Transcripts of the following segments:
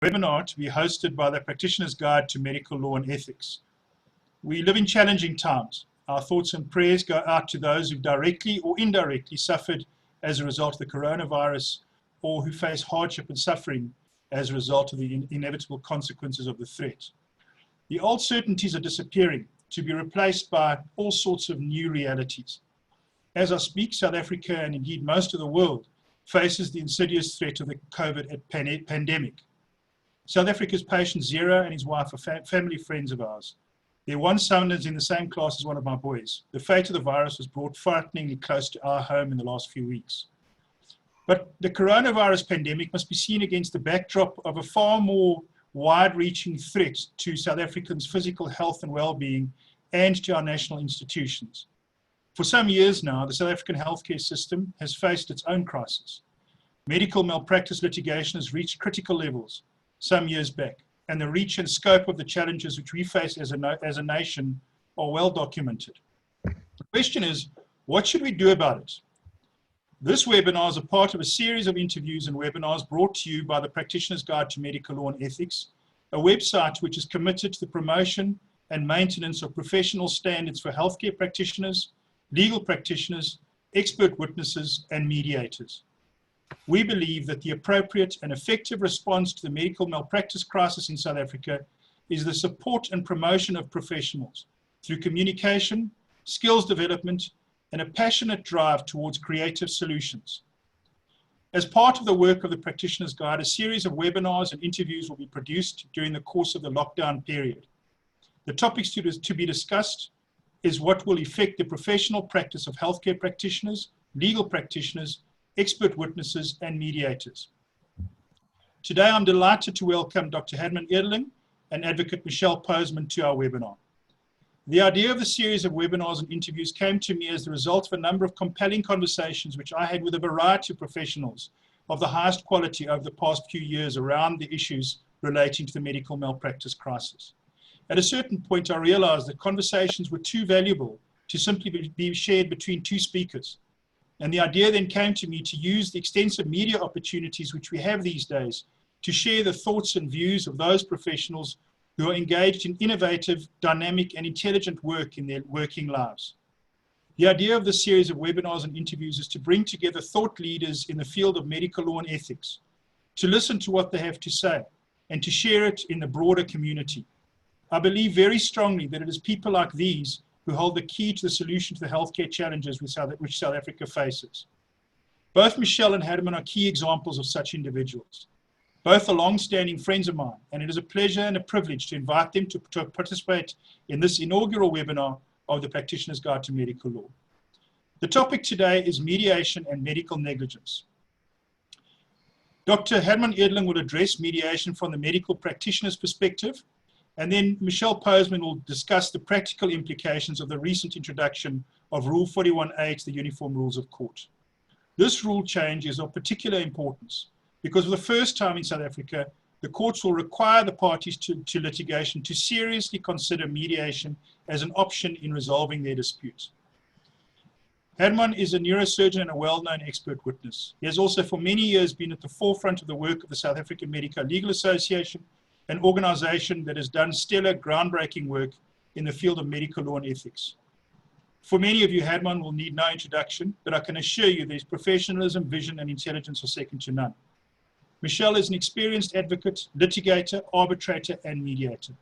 Webinar to be hosted by the Practitioner's Guide to Medical Law and Ethics. We live in challenging times. Our thoughts and prayers go out to those who directly or indirectly suffered as a result of the coronavirus, or who face hardship and suffering as a result of the inevitable consequences of the threat. The old certainties are disappearing to be replaced by all sorts of new realities. As I speak, South Africa, and indeed most of the world, faces the insidious threat of the COVID pandemic. South Africa's patient Zero and his wife are family friends of ours. Their one son is in the same class as one of my boys. The fate of the virus was brought frighteningly close to our home in the last few weeks. But the coronavirus pandemic must be seen against the backdrop of a far more wide-reaching threat to South Africans' physical health and well-being and to our national institutions. For some years now, the South African healthcare system has faced its own crisis. Medical malpractice litigation has reached critical levels some years back, and the reach and scope of the challenges which we face as a nation are well documented. The question is, what should we do about it? This webinar is a part of a series of interviews and webinars brought to you by the Practitioner's Guide to Medical Law and Ethics, a website which is committed to the promotion and maintenance of professional standards for healthcare practitioners, legal practitioners, expert witnesses, and mediators. We believe that the appropriate and effective response to the medical malpractice crisis in South Africa is the support and promotion of professionals through communication, skills development, and a passionate drive towards creative solutions. As part of the work of the Practitioner's Guide, a series of webinars and interviews will be produced during the course of the lockdown period. The topics to be discussed is what will affect the professional practice of healthcare practitioners, legal practitioners, expert witnesses, and mediators. Today, I'm delighted to welcome Dr. Herman Edeling and Advocate Michelle Posman to our webinar. The idea of the series of webinars and interviews came to me as the result of a number of compelling conversations which I had with a variety of professionals of the highest quality over the past few years around the issues relating to the medical malpractice crisis. At a certain point, I realized that conversations were too valuable to simply be shared between two speakers. And the idea then came to me to use the extensive media opportunities which we have these days to share the thoughts and views of those professionals who are engaged in innovative, dynamic, and intelligent work in their working lives. The idea of this series of webinars and interviews is to bring together thought leaders in the field of medical law and ethics, to listen to what they have to say, and to share it in the broader community. I believe very strongly that it is people like these who hold the key to the solution to the healthcare challenges which South Africa faces. Both Michelle and Herman are key examples of such individuals. Both are long-standing friends of mine, and it is a pleasure and a privilege to invite them to participate in this inaugural webinar of the Practitioner's Guide to Medical Law. The topic today is mediation and medical negligence. Dr. Herman Edeling will address mediation from the medical practitioner's perspective, and then Michelle Posman will discuss the practical implications of the recent introduction of Rule 41A to the Uniform Rules of Court. This rule change is of particular importance because for the first time in South Africa, the courts will require the parties to litigation to seriously consider mediation as an option in resolving their disputes. Herman is a neurosurgeon and a well-known expert witness. He has also for many years been at the forefront of the work of the South African Medical Legal Association, an organization that has done stellar, groundbreaking work in the field of medical law and ethics. For many of you, Herman will need no introduction, but I can assure you that his professionalism, vision, and intelligence are second to none. Michelle is an experienced advocate, litigator, arbitrator, and mediator.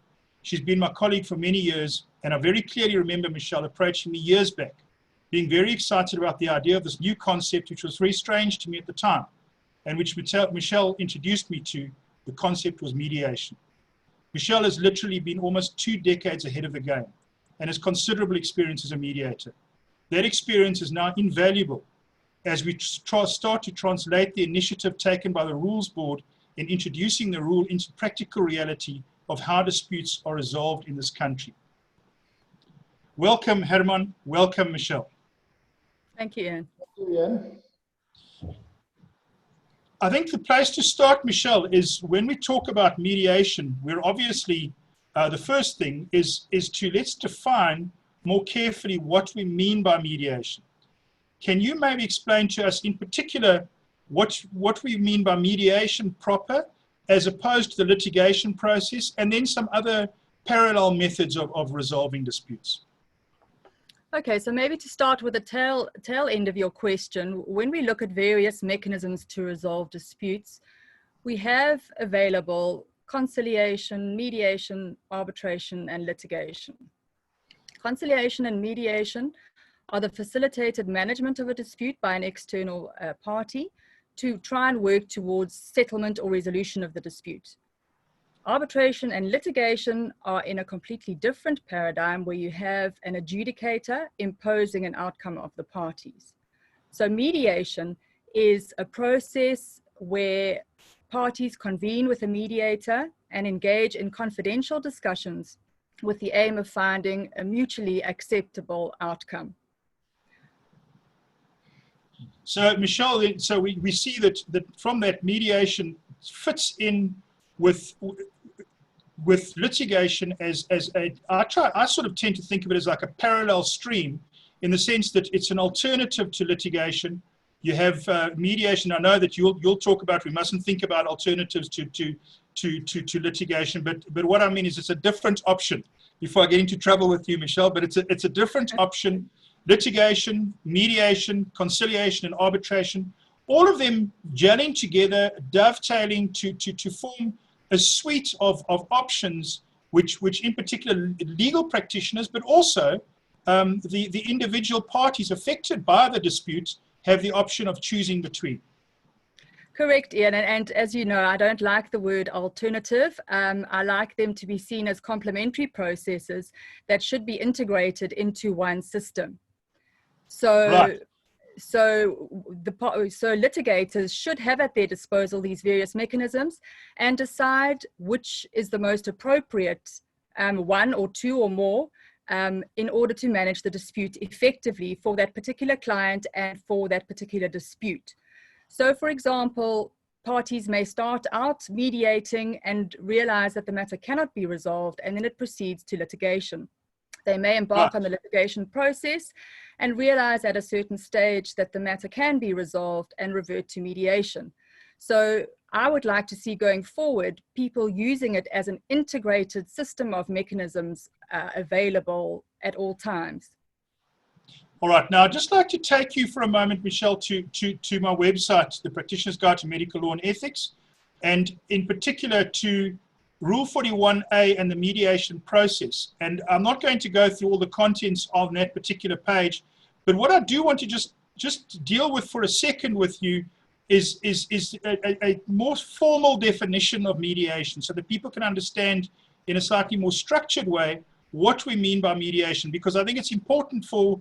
She's been my colleague for many years, and I very clearly remember Michelle approaching me years back, being very excited about the idea of this new concept, which was very strange to me at the time, and which Michelle introduced me to. The concept was mediation. Michelle has literally been almost 2 decades ahead of the game and has considerable experience as a mediator. That experience is now invaluable as we start to translate the initiative taken by the Rules Board in introducing the rule into practical reality of how disputes are resolved in this country. Welcome, Herman. Welcome, Michelle. Thank you, Ian. Thank you, Ian. I think the place to start, Michelle, is when we talk about mediation, we're obviously, the first thing is to let's define more carefully what we mean by mediation. Can you maybe explain to us in particular what we mean by mediation proper as opposed to the litigation process, and then some other parallel methods of resolving disputes. Okay, so maybe to start with the tail end of your question, when we look at various mechanisms to resolve disputes, we have available conciliation, mediation, arbitration, and litigation. Conciliation and mediation are the facilitated management of a dispute by an external party to try and work towards settlement or resolution of the dispute. Arbitration and litigation are in a completely different paradigm where you have an adjudicator imposing an outcome of the parties. So mediation is a process where parties convene with a mediator and engage in confidential discussions with the aim of finding a mutually acceptable outcome. So Michelle, so we see that from that, mediation fits in with litigation as I sort of tend to think of it as like a parallel stream, in the sense that it's an alternative to litigation. You have mediation. I know that you'll talk about, we mustn't think about alternatives to litigation, but what I mean is it's a different option. Before I get into trouble with you, Michelle, but it's a different option. Litigation, mediation, conciliation, and arbitration, all of them gelling together, dovetailing to form a suite of options, which in particular legal practitioners, but also the individual parties affected by the dispute have the option of choosing between. Correct, Ian. And as you know, I don't like the word alternative. I like them to be seen as complementary processes that should be integrated into one system. So, right. so litigators should have at their disposal these various mechanisms and decide which is the most appropriate, one or two or more, in order to manage the dispute effectively for that particular client and for that particular dispute. So, for example, parties may start out mediating and realize that the matter cannot be resolved, and then it proceeds to litigation. They may embark on the litigation process and realize at a certain stage that the matter can be resolved and revert to mediation. So I would like to see going forward people using it as an integrated system of mechanisms available at all times. All right, now I'd just like to take you for a moment, Michelle, to my website, The Practitioner's Guide to Medical Law and Ethics, and in particular to Rule 41A and the mediation process. And I'm not going to go through all the contents on that particular page, but what I do want to just deal with for a second with you is a more formal definition of mediation, so that people can understand in a slightly more structured way what we mean by mediation, because I think it's important for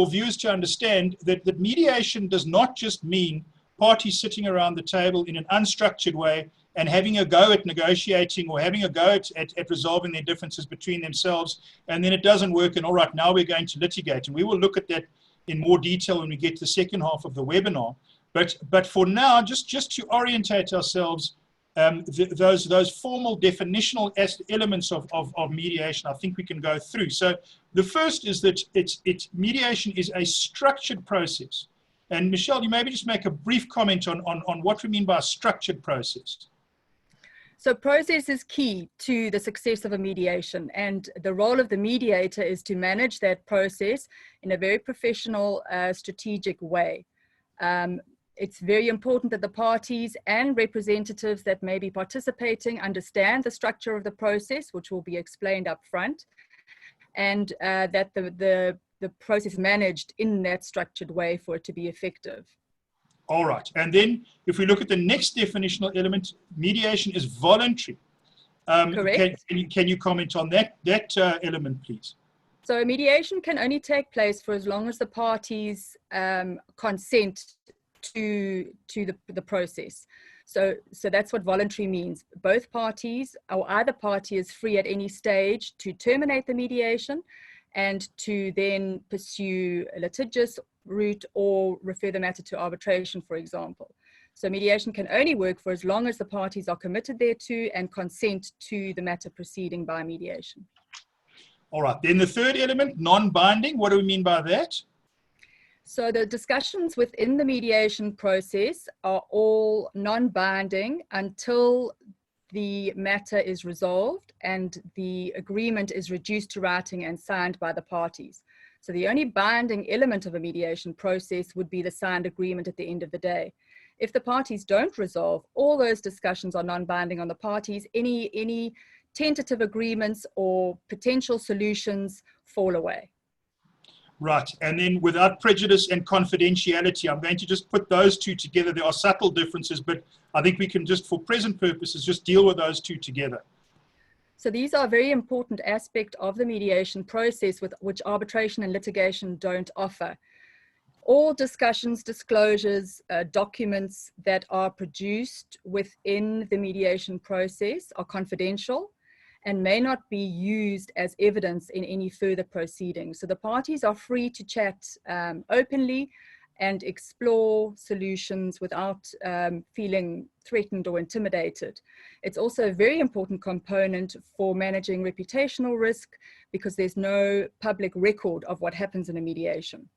viewers to understand that mediation does not just mean parties sitting around the table in an unstructured way and having a go at negotiating or having a go at resolving their differences between themselves, and then it doesn't work, and all right, now we're going to litigate. And we will look at that in more detail when we get to the second half of the webinar. But for now, just to orientate ourselves, those formal definitional elements of mediation, I think we can go through. So the first is that mediation is a structured process. And Michelle, you maybe just make a brief comment on what we mean by a structured process. So process is key to the success of a mediation, and the role of the mediator is to manage that process in a very professional, strategic way. It's very important that the parties and representatives that may be participating understand the structure of the process, which will be explained up front, and that the process is managed in that structured way for it to be effective. All right. And then if we look at the next definitional element, mediation is voluntary. Correct. Can you comment on that element, please? So mediation can only take place for as long as the parties consent to the process. So that's what voluntary means. Both parties, or either party, is free at any stage to terminate the mediation and to then pursue a litigious route or refer the matter to arbitration, for example. So mediation can only work for as long as the parties are committed thereto and consent to the matter proceeding by mediation. All right. Then the third element, non-binding. What do we mean by that? So the discussions within the mediation process are all non-binding until the matter is resolved and the agreement is reduced to writing and signed by the parties. So the only binding element of a mediation process would be the signed agreement at the end of the day. If the parties don't resolve, all those discussions are non-binding on the parties. Any tentative agreements or potential solutions fall away. Right, and then without prejudice and confidentiality, I'm going to just put those two together. There are subtle differences, but I think we can just, for present purposes, just deal with those two together. So these are a very important aspect of the mediation process, which arbitration and litigation don't offer. All discussions, disclosures, documents that are produced within the mediation process are confidential and may not be used as evidence in any further proceedings. So the parties are free to chat openly and explore solutions without feeling threatened or intimidated. It's also a very important component for managing reputational risk because there's no public record of what happens in a mediation.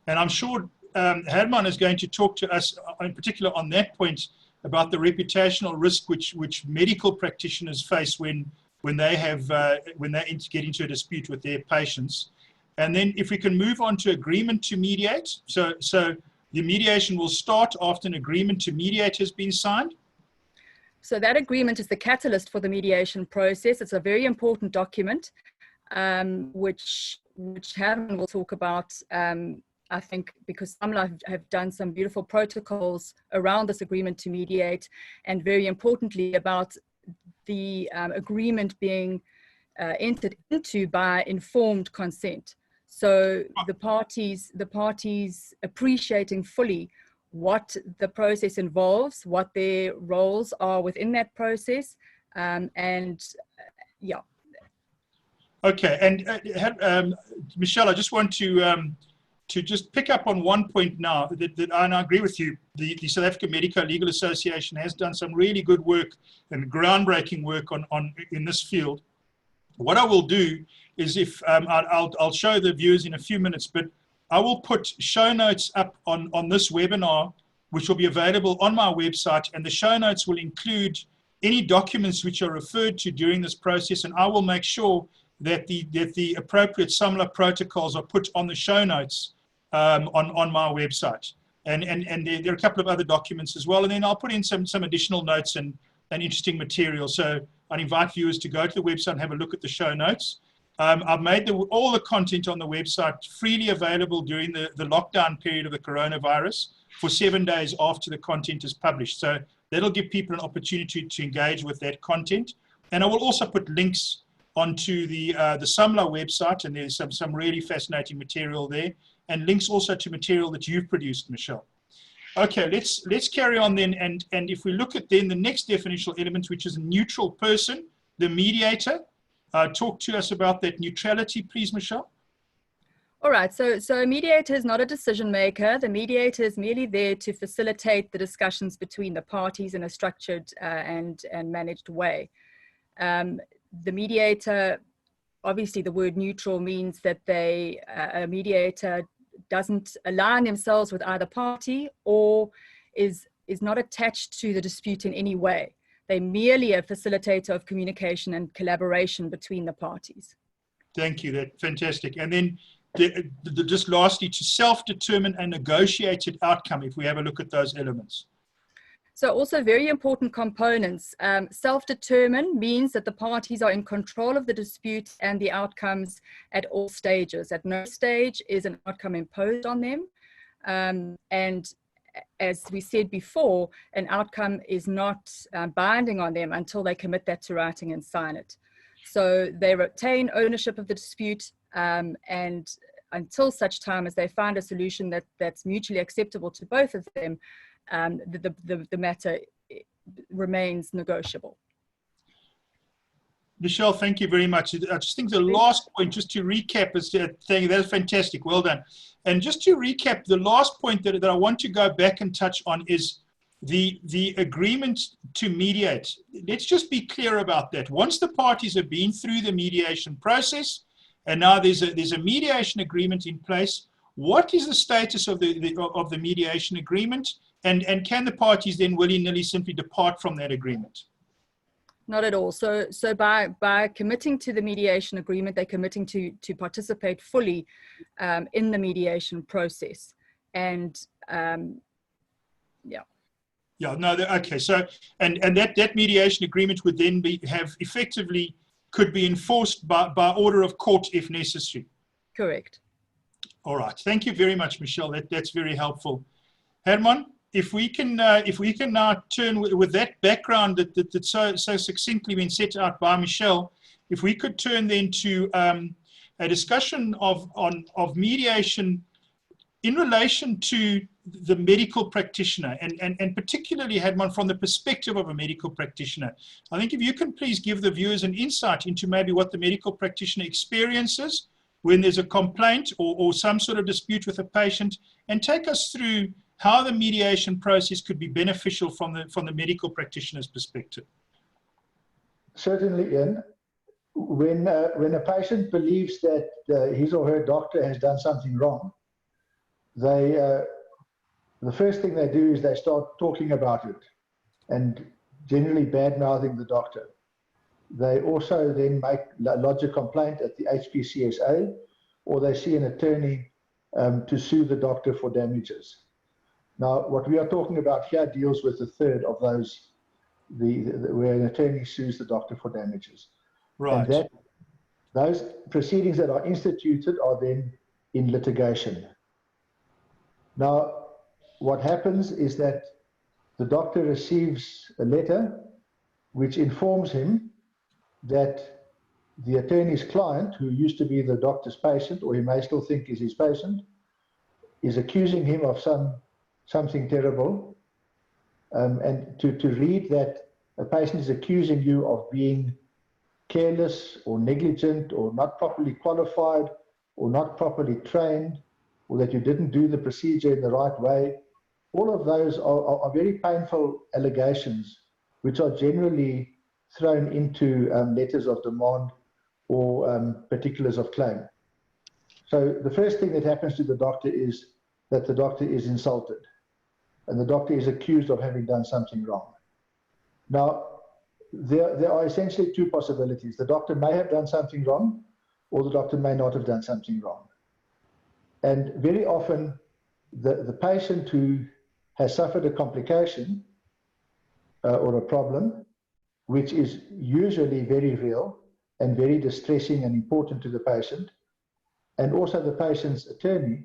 And I'm sure Herman is going to talk to us in particular on that point about the reputational risk which medical practitioners face when they get into a dispute with their patients. And then if we can move on to agreement to mediate. So the mediation will start after an agreement to mediate has been signed. So that agreement is the catalyst for the mediation process. It's a very important document, which Herman will talk about, I think, because Samla have done some beautiful protocols around this agreement to mediate, and very importantly about the agreement being entered into by informed consent. So the parties appreciating fully what the process involves, what their roles are within that process, yeah. Okay, and Michelle, I just want to just pick up on one point now that I agree with you. The South African Medico Legal Association has done some really good work and groundbreaking work in this field. What I will do is I'll show the viewers in a few minutes, but I will put show notes up on this webinar, which will be available on my website, and the show notes will include any documents which are referred to during this process, and I will make sure that the appropriate SAMLA protocols are put on the show notes on my website. And there are a couple of other documents as well, and then I'll put in some additional notes and interesting material. So I'd invite viewers to go to the website and have a look at the show notes. I've made all the content on the website freely available during the lockdown period of the coronavirus for 7 days after the content is published. So that'll give people an opportunity to engage with that content. And I will also put links onto the SAMLA website, and there's some really fascinating material there, and links also to material that you've produced, Michelle. Okay, let's carry on then, and if we look at then the next definitional element, which is a neutral person, the mediator. Talk to us about that neutrality, please, Michelle. All right, so a mediator is not a decision maker. The mediator is merely there to facilitate the discussions between the parties in a structured and managed way. The mediator, obviously the word neutral means that a mediator doesn't align themselves with either party or is not attached to the dispute in any way. They're merely a facilitator of communication and collaboration between the parties. Thank you, that's fantastic. And then just lastly, to self-determine a negotiated outcome, if we have a look at those elements. So also very important components. Self-determine means that the parties are in control of the dispute and the outcomes at all stages. At no stage is an outcome imposed on them. And as we said before, an outcome is not binding on them until they commit that to writing and sign it. So they retain ownership of the dispute, and until such time as they find a solution that's mutually acceptable to both of them, the matter remains negotiable. Michelle, thank you very much. I just think the last point, just to recap, is saying that's fantastic. Well done. And just to recap, the last point that I want to go back and touch on is the agreement to mediate. Let's just be clear about that. Once the parties have been through the mediation process, and now there's a mediation agreement in place, what is the status of the mediation agreement? And can the parties then willy-nilly simply depart from that agreement? Not at all. So by committing to the mediation agreement, they're committing to participate fully in the mediation process. And yeah. Yeah, no, okay. So, and that mediation agreement would then have effectively could be enforced by order of court if necessary. Correct. All right. Thank you very much, Michelle. That's very helpful. Herman, if we can now turn with that background that's so succinctly been set out by Michelle, if we could turn then to a discussion of mediation in relation to the medical practitioner, and particularly, Herman, from the perspective of a medical practitioner. I think if you can please give the viewers an insight into maybe what the medical practitioner experiences when there's a complaint or some sort of dispute with a patient, and take us through how the mediation process could be beneficial from the medical practitioner's perspective. Certainly, Ian. When a patient believes that his or her doctor has done something wrong, the first thing they do is they start talking about it and generally bad-mouthing the doctor. They also then lodge a complaint at the HPCSA, or they see an attorney to sue the doctor for damages. Now, what we are talking about here deals with a third of those, where an attorney sues the doctor for damages. Right. And those proceedings that are instituted are then in litigation. Now, what happens is that the doctor receives a letter which informs him that the attorney's client, who used to be the doctor's patient, or he may still think is his patient, is accusing him of something terrible. And to read that a patient is accusing you of being careless or negligent or not properly qualified or not properly trained, or that you didn't do the procedure in the right way, all of those are very painful allegations, which are generally thrown into letters of demand or particulars of claim. So the first thing that happens to the doctor is that the doctor is insulted, and the doctor is accused of having done something wrong. Now, there are essentially two possibilities. The doctor may have done something wrong, or the doctor may not have done something wrong. And very often, the patient who has suffered a complication or a problem, which is usually very real and very distressing and important to the patient, and also the patient's attorney,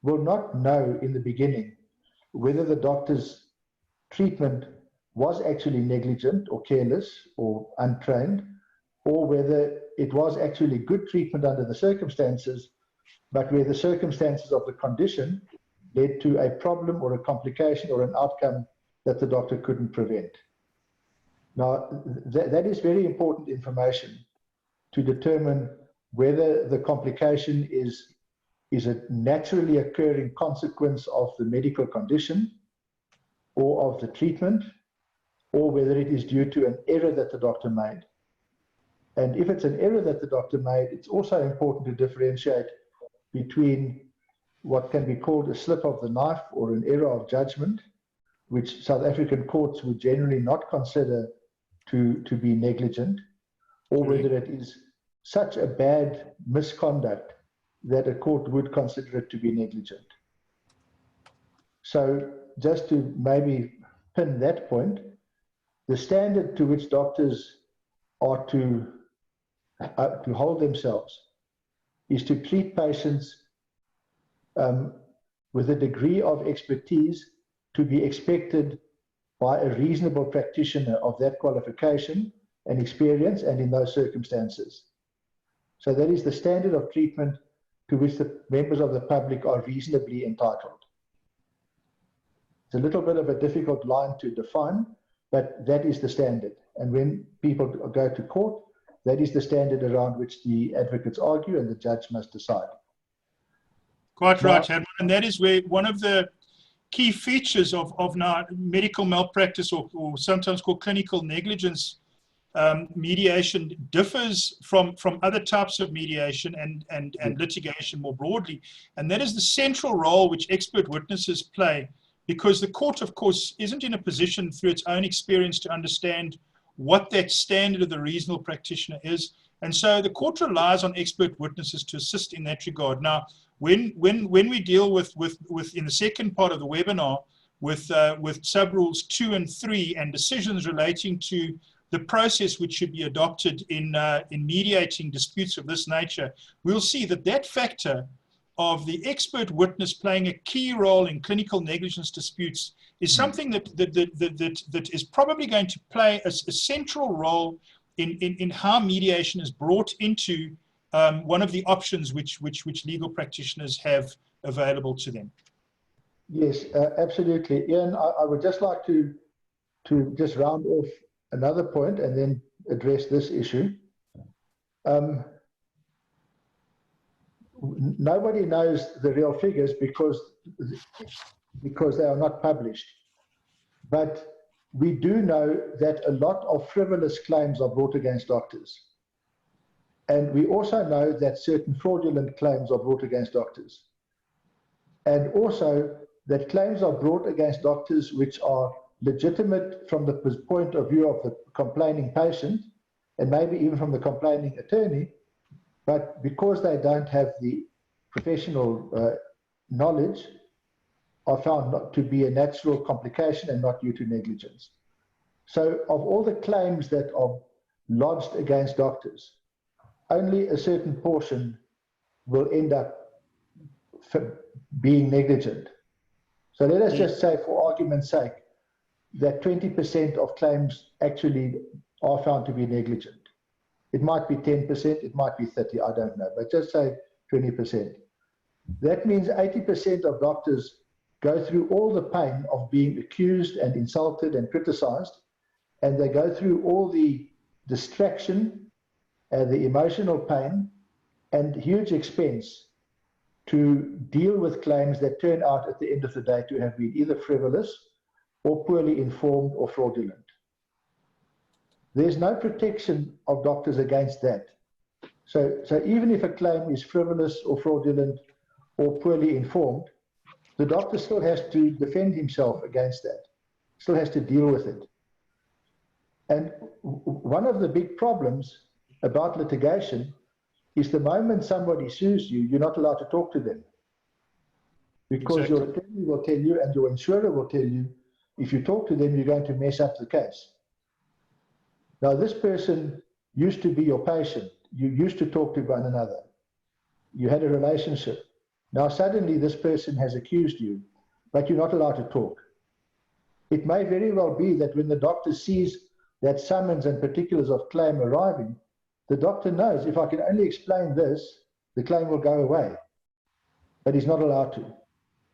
will not know in the beginning whether the doctor's treatment was actually negligent or careless or untrained, or whether it was actually good treatment under the circumstances, but where the circumstances of the condition led to a problem or a complication or an outcome that the doctor couldn't prevent. Now, that is very important information to determine whether the complication is a naturally occurring consequence of the medical condition or of the treatment, or whether it is due to an error that the doctor made. And if it's an error that the doctor made, it's also important to differentiate between what can be called a slip of the knife or an error of judgment, which South African courts would generally not consider to be negligent, or whether it is such a bad misconduct that a court would consider it to be negligent. So just to maybe pin that point, the standard to which doctors are to hold themselves is to treat patients with a degree of expertise to be expected by a reasonable practitioner of that qualification and experience and in those circumstances. So that is the standard of treatment to which the members of the public are reasonably entitled. It's a little bit of a difficult line to define, but that is the standard. And when people go to court, that is the standard around which the advocates argue and the judge must decide. Quite right, Herman. And that is where one of the key features of now medical malpractice, or sometimes called clinical negligence mediation, differs from other types of mediation and litigation more broadly. And that is the central role which expert witnesses play, because the court, of course, isn't in a position through its own experience to understand what that standard of the reasonable practitioner is. And so the court relies on expert witnesses to assist in that regard. Now, when we deal with in the second part of the webinar with sub-rules 2 and 3 and decisions relating to the process which should be adopted in mediating disputes of this nature, we'll see that that factor of the expert witness playing a key role in clinical negligence disputes is something that is probably going to play a central role in how mediation is brought into one of the options which legal practitioners have available to them. Yes, absolutely. Ian, I would just like to just round off another point and then address this issue. Nobody knows the real figures because they are not published. But we do know that a lot of frivolous claims are brought against doctors. And we also know that certain fraudulent claims are brought against doctors. And also that claims are brought against doctors which are legitimate from the point of view of the complaining patient and maybe even from the complaining attorney, but because they don't have the professional knowledge, are found not to be a natural complication and not due to negligence. So of all the claims that are lodged against doctors, only a certain portion will end up being negligent. So let us just say, for argument's sake, that 20% of claims actually are found to be negligent. It might be 10%, it might be 30%, I don't know, but just say 20%. That means 80% of doctors go through all the pain of being accused and insulted and criticized, and they go through all the distraction and the emotional pain and huge expense to deal with claims that turn out at the end of the day to have been either frivolous or poorly informed or fraudulent. There's no protection of doctors against that. So even if a claim is frivolous or fraudulent or poorly informed, the doctor still has to defend himself against that, still has to deal with it. And one of the big problems about litigation is the moment somebody sues you, you're not allowed to talk to them. Because Exactly. Your attorney will tell you and your insurer will tell you, if you talk to them, you're going to mess up the case. Now, this person used to be your patient. You used to talk to one another. You had a relationship. Now, suddenly this person has accused you, but you're not allowed to talk. It may very well be that when the doctor sees that summons and particulars of claim arriving, the doctor knows, if I can only explain this, the claim will go away. But he's not allowed to,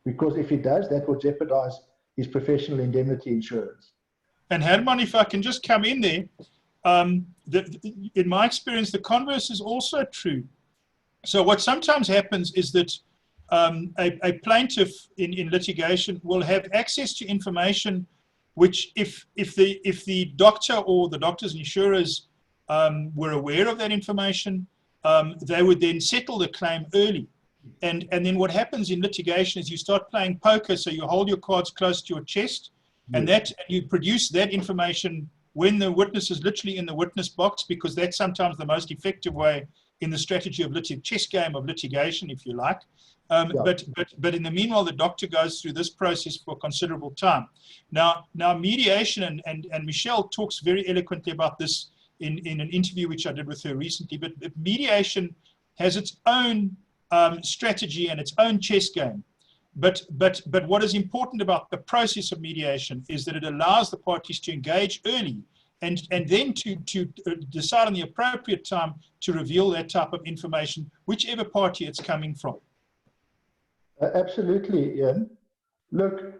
because if he does, that will jeopardize his professional indemnity insurance. And Herman, if I can just come in there, in my experience, the converse is also true. So what sometimes happens is that a plaintiff in litigation will have access to information which, if the doctor or the doctor's insurers were aware of that information, they would then settle the claim early. And then what happens in litigation is you start playing poker, so you hold your cards close to your chest, and that you produce that information when the witness is literally in the witness box, because that's sometimes the most effective way in the strategy of chess game of litigation, if you like. But in the meanwhile, the doctor goes through this process for considerable time. Now mediation, and Michelle talks very eloquently about this in an interview which I did with her recently, but mediation has its own strategy and its own chess game. But what is important about the process of mediation is that it allows the parties to engage early and then to decide on the appropriate time to reveal that type of information, whichever party it's coming from. Absolutely, Ian. Look,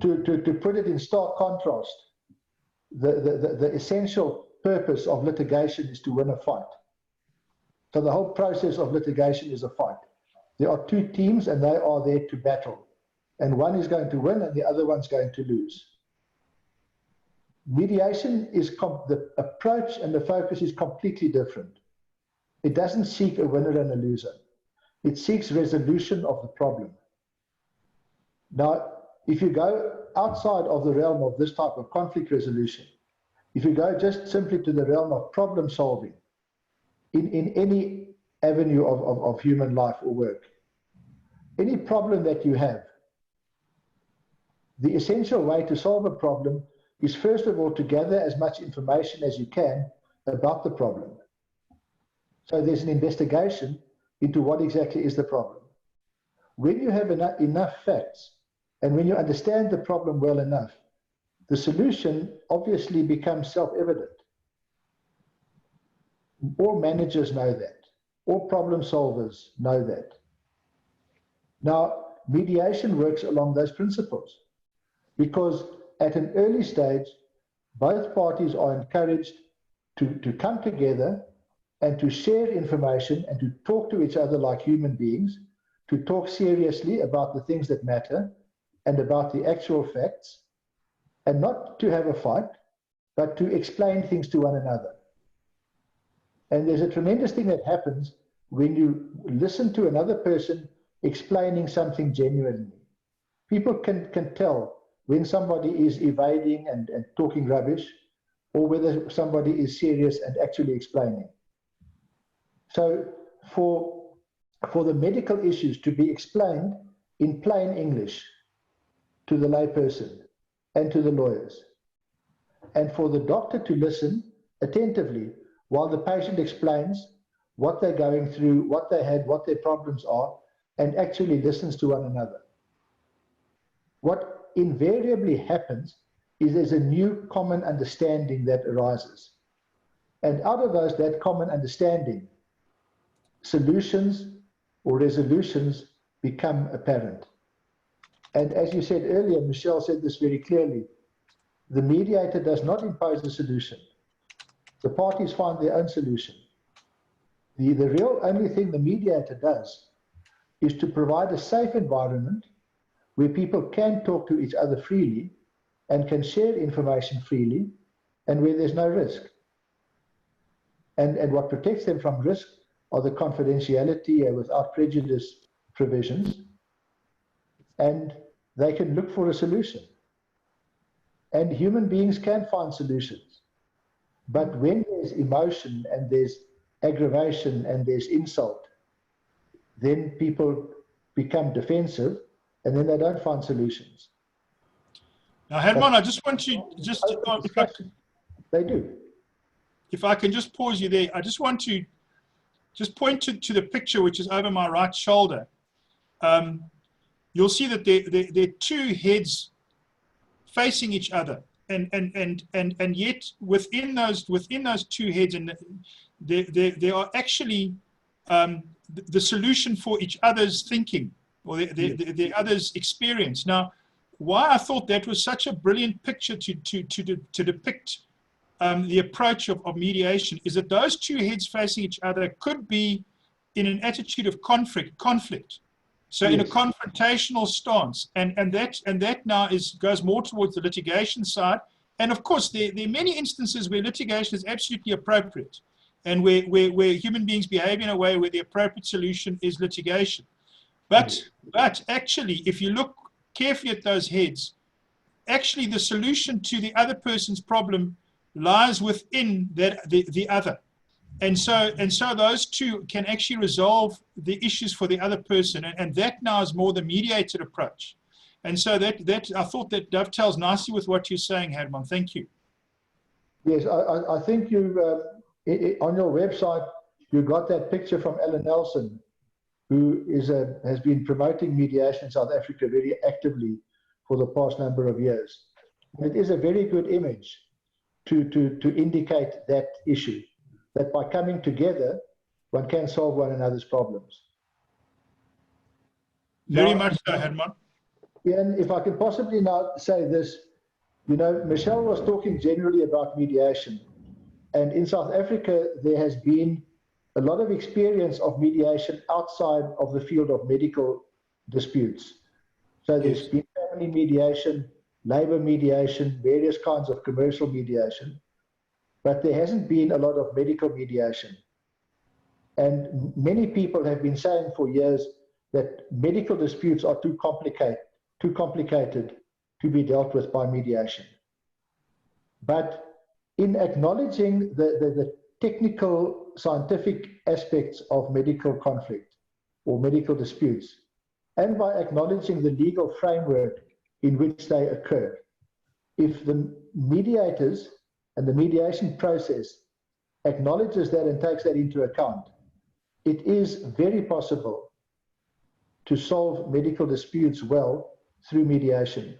to put it in stark contrast, the essential purpose of litigation is to win a fight. So the whole process of litigation is a fight. There are two teams and they are there to battle. And one is going to win and the other one's going to lose. Mediation is, the approach and the focus is completely different. It doesn't seek a winner and a loser. It seeks resolution of the problem. Now, if you go outside of the realm of this type of conflict resolution, if you go just simply to the realm of problem solving in any avenue of human life or work, any problem that you have, the essential way to solve a problem is first of all to gather as much information as you can about the problem. So there's an investigation into what exactly is the problem. When you have enough facts and when you understand the problem well enough, the solution obviously becomes self-evident. All managers know that. All problem solvers know that. Now, mediation works along those principles because at an early stage, both parties are encouraged to come together and to share information and to talk to each other like human beings, to talk seriously about the things that matter and about the actual facts, and not to have a fight, but to explain things to one another. And there's a tremendous thing that happens when you listen to another person explaining something genuinely. People can tell when somebody is evading and talking rubbish, or whether somebody is serious and actually explaining. So for the medical issues to be explained in plain English to the layperson and to the lawyers, and for the doctor to listen attentively while the patient explains what they're going through, what they had, what their problems are, and actually listens to one another. What invariably happens is there's a new common understanding that arises. And out of that common understanding, solutions or resolutions become apparent. And as you said earlier, Michelle said this very clearly, the mediator does not impose a solution. The parties find their own solution. The real only thing the mediator does is to provide a safe environment where people can talk to each other freely and can share information freely and where there's no risk. And what protects them from risk are the confidentiality and without prejudice provisions, and they can look for a solution. And human beings can find solutions. But when there's emotion and there's aggravation and there's insult, then people become defensive and then they don't find solutions. Now, Herman, I just want to they do. If I can just pause you there, I just want to just point to the picture which is over my right shoulder. You'll see that there are two heads facing each other, and yet within those two heads, and there are actually the solution for each other's thinking or the other's experience. Now, why I thought that was such a brilliant picture to depict the approach of mediation is that those two heads facing each other could be in an attitude of conflict. So yes. In a confrontational stance, and that now goes more towards the litigation side. And of course, there are many instances where litigation is absolutely appropriate, and where human beings behave in a way where the appropriate solution is litigation. But actually, if you look carefully at those heads, actually the solution to the other person's problem lies within the other. And so those two can actually resolve the issues for the other person. And that now is more the mediated approach. And so that I thought that dovetails nicely with what you're saying, Herman. Thank you. Yes, I think you on your website, you got that picture from Ellen Nelson, who has been promoting mediation in South Africa very actively for the past number of years. And it is a very good image to indicate that issue, that by coming together, one can solve one another's problems. Very much so, Herman. And if I can possibly now say this, Michelle was talking generally about mediation. And in South Africa, there has been a lot of experience of mediation outside of the field of medical disputes. So there's been family mediation, labor mediation, various kinds of commercial mediation, but there hasn't been a lot of medical mediation. And many people have been saying for years that medical disputes are too complicated to be dealt with by mediation. But in acknowledging the technical scientific aspects of medical conflict or medical disputes, and by acknowledging the legal framework in which they occur, if the mediators and the mediation process acknowledges that and takes that into account, it is very possible to solve medical disputes well through mediation.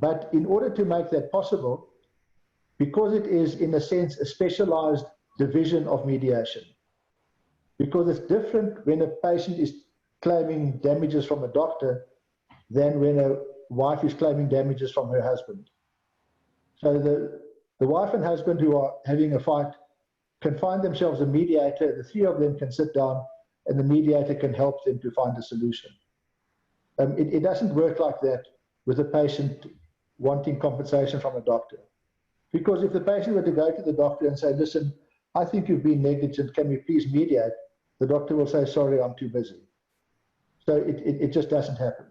But in order to make that possible, because it is in a sense a specialized division of mediation, because it's different when a patient is claiming damages from a doctor than when a wife is claiming damages from her husband. So the wife and husband who are having a fight can find themselves a mediator. The three of them can sit down and the mediator can help them to find a solution. It doesn't work like that with a patient wanting compensation from a doctor. Because if the patient were to go to the doctor and say, listen, I think you've been negligent, can we please mediate? The doctor will say, sorry, I'm too busy. So it just doesn't happen.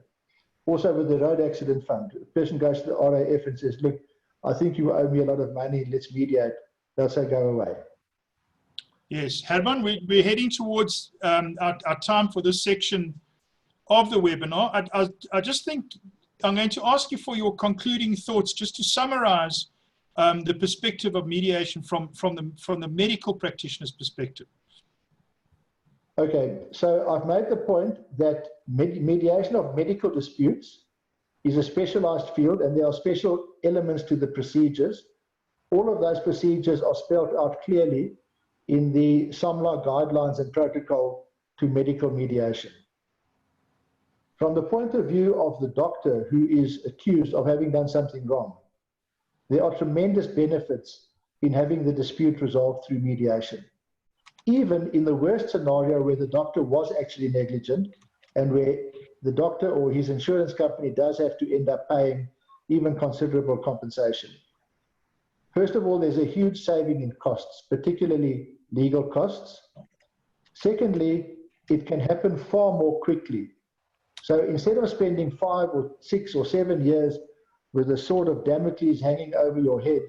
Also with the road accident fund, a person goes to the RAF and says, look, I think you owe me a lot of money, let's mediate. They'll say, go away. Yes, Herman, we're heading towards our time for this section of the webinar. I just think I'm going to ask you for your concluding thoughts, just to summarize the perspective of mediation from the medical practitioner's perspective. Okay, so I've made the point that mediation of medical disputes is a specialized field and there are special elements to the procedures. All of those procedures are spelled out clearly in the SOMLA guidelines and protocol to medical mediation. From the point of view of the doctor who is accused of having done something wrong, there are tremendous benefits in having the dispute resolved through mediation. Even in the worst scenario where the doctor was actually negligent and where the doctor or his insurance company does have to end up paying even considerable compensation. First of all, there's a huge saving in costs, particularly legal costs. Secondly, it can happen far more quickly. So instead of spending 5 or 6 or 7 years with a sword of Damocles hanging over your head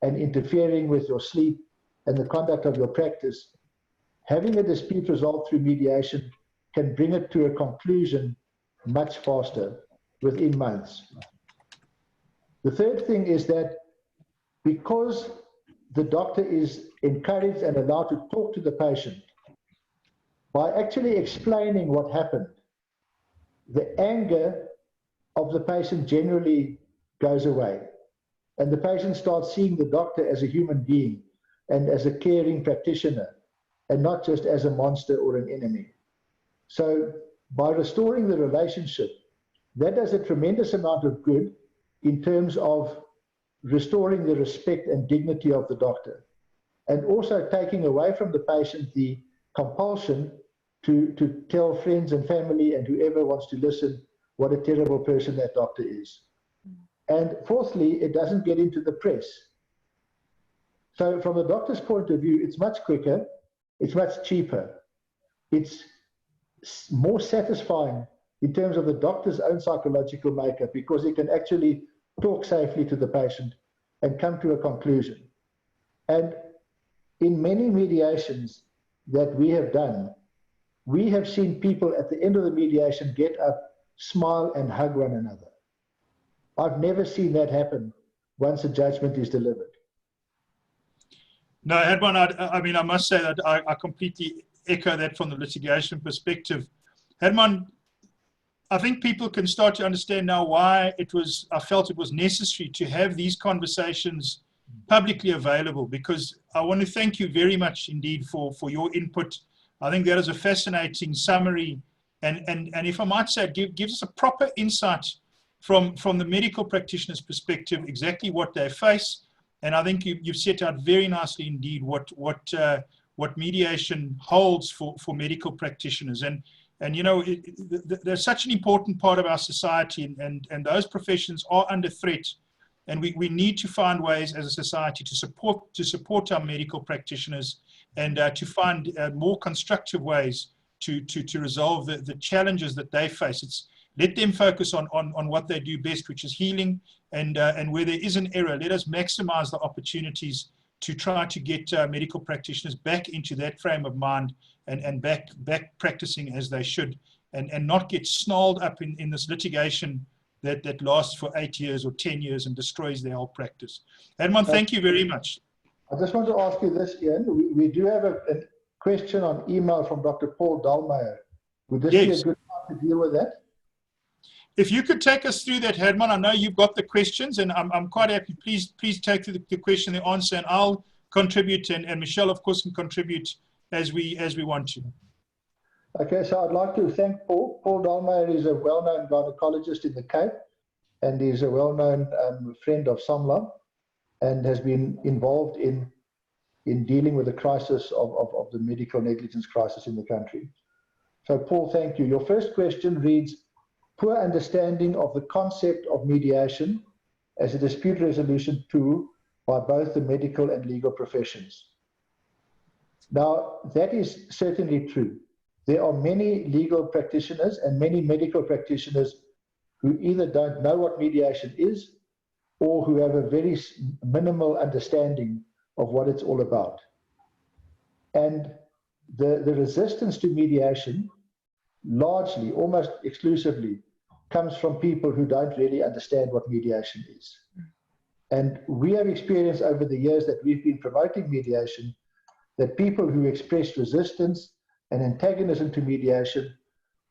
and interfering with your sleep and the conduct of your practice, having a dispute resolved through mediation can bring it to a conclusion much faster, within months. The third thing is that because the doctor is encouraged and allowed to talk to the patient, by actually explaining what happened, the anger of the patient generally goes away. And the patient starts seeing the doctor as a human being and as a caring practitioner, and not just as a monster or an enemy. So by restoring the relationship, that does a tremendous amount of good in terms of restoring the respect and dignity of the doctor, and also taking away from the patient the compulsion to tell friends and family and whoever wants to listen what a terrible person that doctor is. And fourthly, it doesn't get into the press. So from the doctor's point of view, it's much quicker, it's much cheaper, it's more satisfying in terms of the doctor's own psychological makeup, because he can actually talk safely to the patient and come to a conclusion. And in many mediations that we have done, we have seen people at the end of the mediation get up, smile and hug one another. I've never seen that happen once a judgment is delivered. No, Herman, I mean, I must say that I completely echo that from the litigation perspective. Herman, I think people can start to understand now why I felt it was necessary to have these conversations publicly available, because I want to thank you very much indeed for your input. I think that is a fascinating summary, and if I might say, it gives us a proper insight from the medical practitioner's perspective, exactly what they face. And I think you've set out very nicely indeed what mediation holds for medical practitioners. And you know, they're such an important part of our society, and those professions are under threat. And we need to find ways as a society to support our medical practitioners, and to find more constructive ways to resolve the challenges that they face. Let them focus on what they do best, which is healing, and where there is an error, let us maximize the opportunities to try to get medical practitioners back into that frame of mind and back practicing as they should, and not get snarled up in this litigation that lasts for 8 years or 10 years and destroys their whole practice. Herman, thank you very much. I just want to ask you this, Ian. We do have a question on email from Dr. Paul Dahlmeyer. Would this be a good time to deal with that? If you could take us through that, Herman, I know you've got the questions, and I'm quite happy. Please take the question, the answer, and I'll contribute, and Michelle, of course, can contribute as we want to. Okay, so I'd like to thank Paul. Paul Dahlmeyer is a well-known gynecologist in the Cape, and he's a well-known friend of Samla, and has been involved in dealing with the crisis of the medical negligence crisis in the country. So, Paul, thank you. Your first question reads, poor understanding of the concept of mediation as a dispute resolution tool by both the medical and legal professions. Now, that is certainly true. There are many legal practitioners and many medical practitioners who either don't know what mediation is or who have a very minimal understanding of what it's all about. And the resistance to mediation largely, almost exclusively, comes from people who don't really understand what mediation is. And we have experienced over the years that we've been promoting mediation that people who express resistance and antagonism to mediation,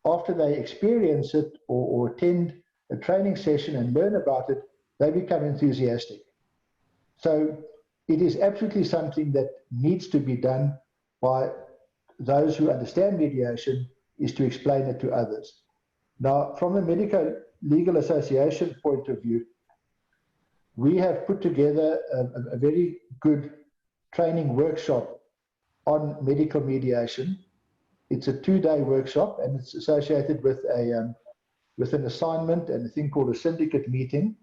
after they experience it or attend a training session and learn about it, they become enthusiastic. So it is absolutely something that needs to be done by those who understand mediation, is to explain it to others. Now, from the Medical Legal Association point of view, we have put together a very good training workshop on medical mediation. It's a 2-day workshop, and it's associated with an assignment and a thing called a syndicate meeting.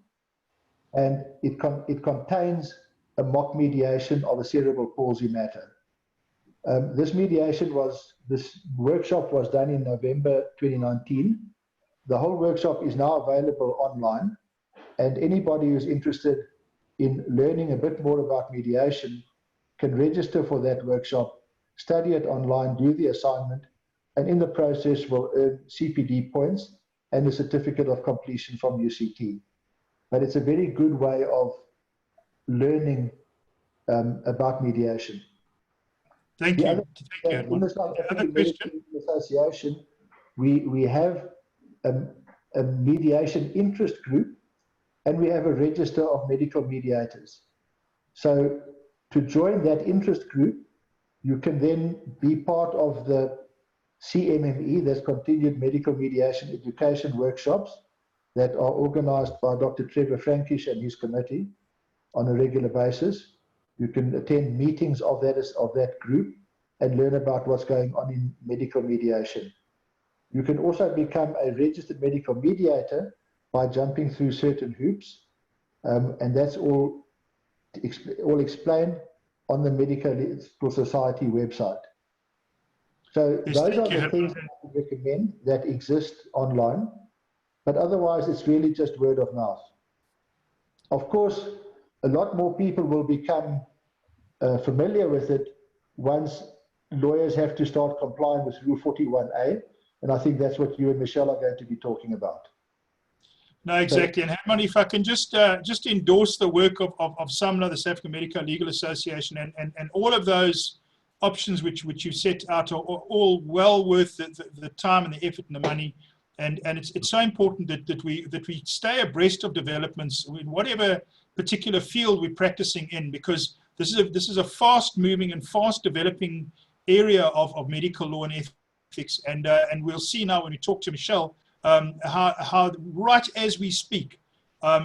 And it contains a mock mediation of a cerebral palsy matter. This workshop was done in November 2019. The whole workshop is now available online, and anybody who's interested in learning a bit more about mediation can register for that workshop, study it online, do the assignment, and in the process will earn CPD points and a certificate of completion from UCT. But it's a very good way of learning about mediation. Thank you. In the South African Medical Association, we have a mediation interest group, and we have a register of medical mediators. So to join that interest group, you can then be part of the CMME, that's Continued Medical Mediation Education Workshops, that are organized by Dr. Trevor Frankish and his committee on a regular basis. You can attend meetings of that group and learn about what's going on in medical mediation. You can also become a registered medical mediator by jumping through certain hoops, and that's all explained on the Medical Society website. So those are the things that I would recommend that exist online, but otherwise it's really just word of mouth. Of course, a lot more people will become familiar with it once lawyers have to start complying with Rule 41A, and I think that's what you and Michelle are going to be talking about. No, exactly. And Herman, if I can just endorse the work of SAMLA, the South African Medical Legal Association, and all of those options which you set out are all well worth the time and the effort and the money. And it's so important that we stay abreast of developments in whatever particular field we're practicing in, because this is a fast moving and fast developing area of medical law and ethics. And we'll see now when we talk to Michelle, how right as we speak,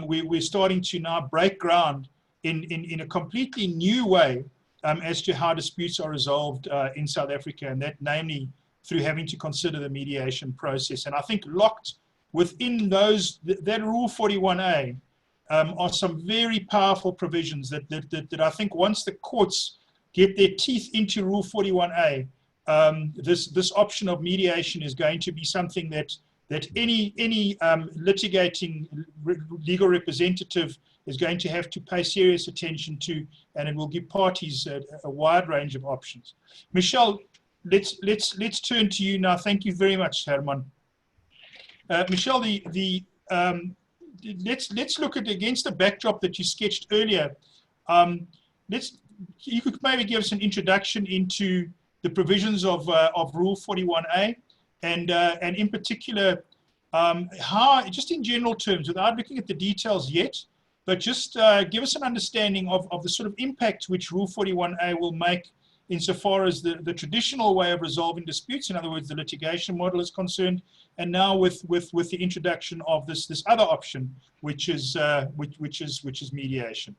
we're starting to now break ground in a completely new way as to how disputes are resolved in South Africa, and that namely through having to consider the mediation process. And I think locked within that Rule 41A are some very powerful provisions that I think once the courts get their teeth into Rule 41A, this option of mediation is going to be something that any litigating legal representative is going to have to pay serious attention to, and it will give parties a wide range of options. Michelle, let's turn to you now. Thank you very much, Herman. Michelle, let's look at against the backdrop that you sketched earlier. You could maybe give us an introduction into the provisions of Rule 41A, and in particular, how, just in general terms, without looking at the details yet, but just give us an understanding of the sort of impact which Rule 41A will make insofar as the traditional way of resolving disputes, in other words, the litigation model is concerned, and now with the introduction of this other option, which is mediation.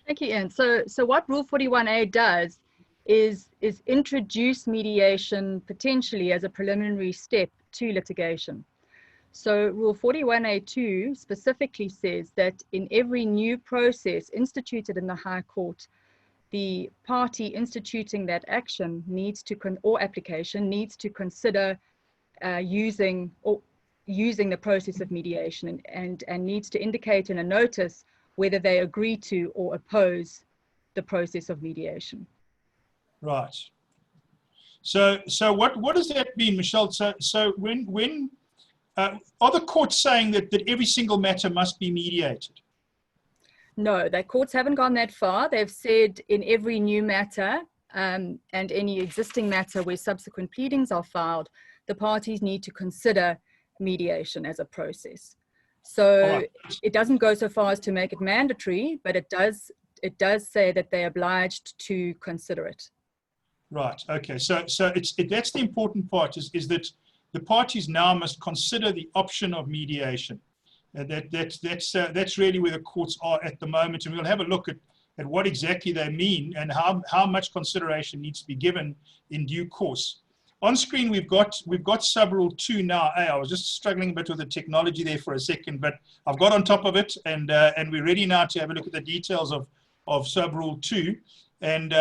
Thank you, Ian. So what Rule 41A does is introduce mediation potentially as a preliminary step to litigation. So Rule 41A2 specifically says that in every new process instituted in the High Court, the party instituting that action needs to, or application needs to consider using the process of mediation and needs to indicate in a notice whether they agree to or oppose the process of mediation. Right. So what does that mean, Michelle? So when are the courts saying that every single matter must be mediated? No, the courts haven't gone that far. They've said in every new matter and any existing matter where subsequent pleadings are filed, the parties need to consider mediation as a process. So right. It doesn't go so far as to make it mandatory, but it does say that they're obliged to consider it. Right. Okay. So that's the important part is that the parties now must consider the option of mediation. That's really where the courts are at the moment, and we'll have a look at what exactly they mean and how much consideration needs to be given in due course. On screen, we've got sub-rule 2 now. I was just struggling a bit with the technology there for a second, but I've got on top of it, and we're ready now to have a look at the details of sub-rule 2. And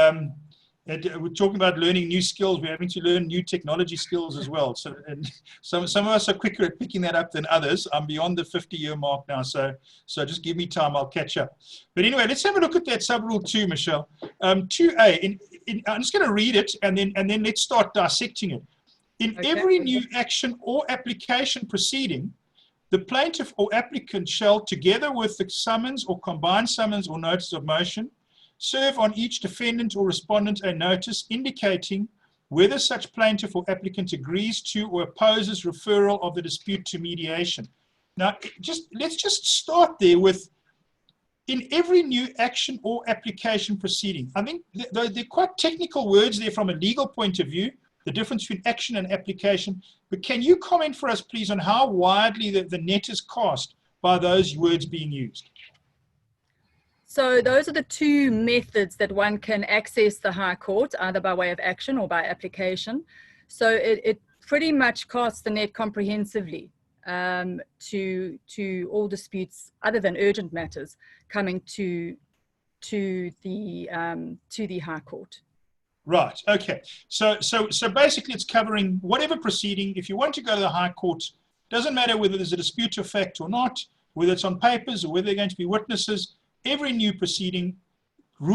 we're talking about learning new skills. We're having to learn new technology skills as well. So, and some of us are quicker at picking that up than others. I'm beyond the 50-year mark now, so just give me time. I'll catch up. But anyway, let's have a look at that sub-rule 2, Michelle. 2A. I'm just going to read it, and then let's start dissecting it. In every new action or application proceeding, the plaintiff or applicant shall, together with the summons or combined summons or notice of motion, serve on each defendant or respondent a notice indicating whether such plaintiff or applicant agrees to or opposes referral of the dispute to mediation. Now, let's just start there with in every new action or application proceeding. I think they're quite technical words there from a legal point of view, the difference between action and application. But can you comment for us, please, on how widely the net is cast by those words being used? So those are the two methods that one can access the High Court, either by way of action or by application. So it pretty much casts the net comprehensively to all disputes other than urgent matters coming to the High Court. Right. Okay. So basically, it's covering whatever proceeding. If you want to go to the High Court, doesn't matter whether there's a dispute of fact or not, whether it's on papers or whether they're going to be witnesses. Every new proceeding,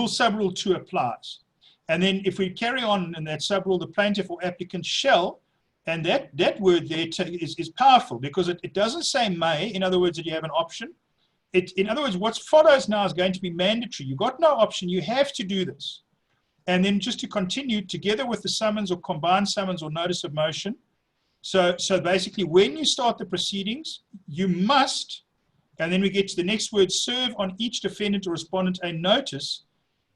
sub-rule 2 applies. And then if we carry on in that sub-rule, the plaintiff or applicant shall, and that word there is powerful because it doesn't say may, in other words, that you have an option. In other words, what follows now is going to be mandatory. You've got no option. You have to do this. And then just to continue, together with the summons or combined summons or notice of motion. So basically, when you start the proceedings, you must, and then we get to the next word, serve on each defendant or respondent a notice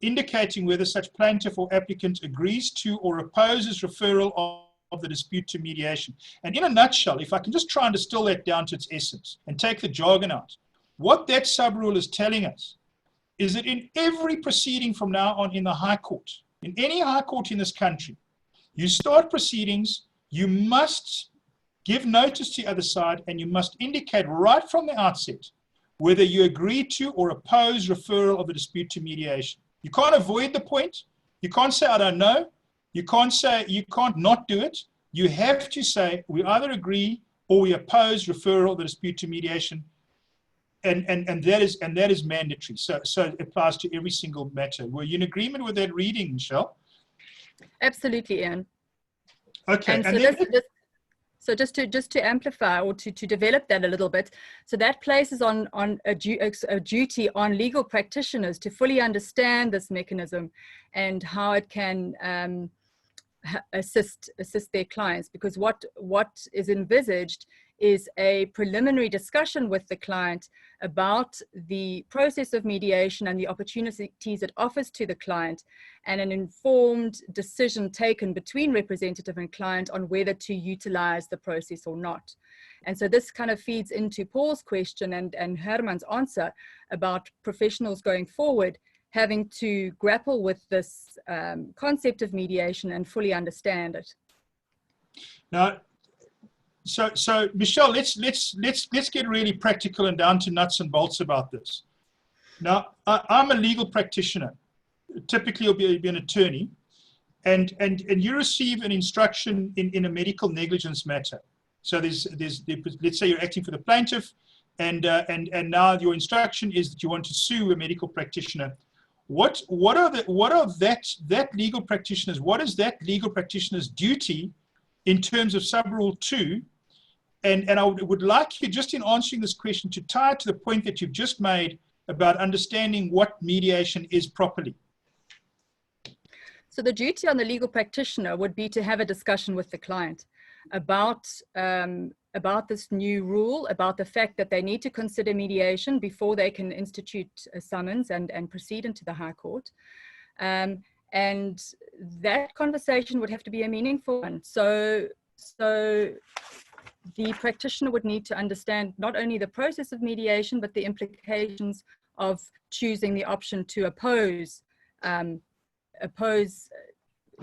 indicating whether such plaintiff or applicant agrees to or opposes referral of the dispute to mediation. And in a nutshell, if I can just try and distill that down to its essence and take the jargon out, what that sub-rule is telling us is that in every proceeding from now on in the High Court, in any High Court in this country, you start proceedings, you must give notice to the other side, and you must indicate right from the outset whether you agree to or oppose referral of the dispute to mediation. You can't avoid the point. You can't say, I don't know. You can't say, you can't not do it. You have to say, we either agree or we oppose referral of the dispute to mediation. and that is mandatory. So it applies to every single matter. Were you in agreement with that reading, Michelle? Absolutely, Ian. Okay. And so just to amplify or to develop that a little bit, so that places on a duty on legal practitioners to fully understand this mechanism and how it can assist their clients, because what is envisaged is a preliminary discussion with the client about the process of mediation and the opportunities it offers to the client, and an informed decision taken between representative and client on whether to utilize the process or not. And so this kind of feeds into Paul's question and Herman's answer about professionals going forward having to grapple with this concept of mediation and fully understand it. Now, so Michelle, let's get really practical and down to nuts and bolts about this. Now, I'm a legal practitioner. Typically, you'll be an attorney, and you receive an instruction in a medical negligence matter. So there's let's say you're acting for the plaintiff, and now your instruction is that you want to sue a medical practitioner. What is that legal practitioner's duty in terms of sub-rule 2? And I would like you, just in answering this question, to tie it to the point that you've just made about understanding what mediation is properly. So the duty on the legal practitioner would be to have a discussion with the client about this new rule, about the fact that they need to consider mediation before they can institute a summons and proceed into the High Court. And that conversation would have to be a meaningful one. So the practitioner would need to understand not only the process of mediation, but the implications of choosing the option to oppose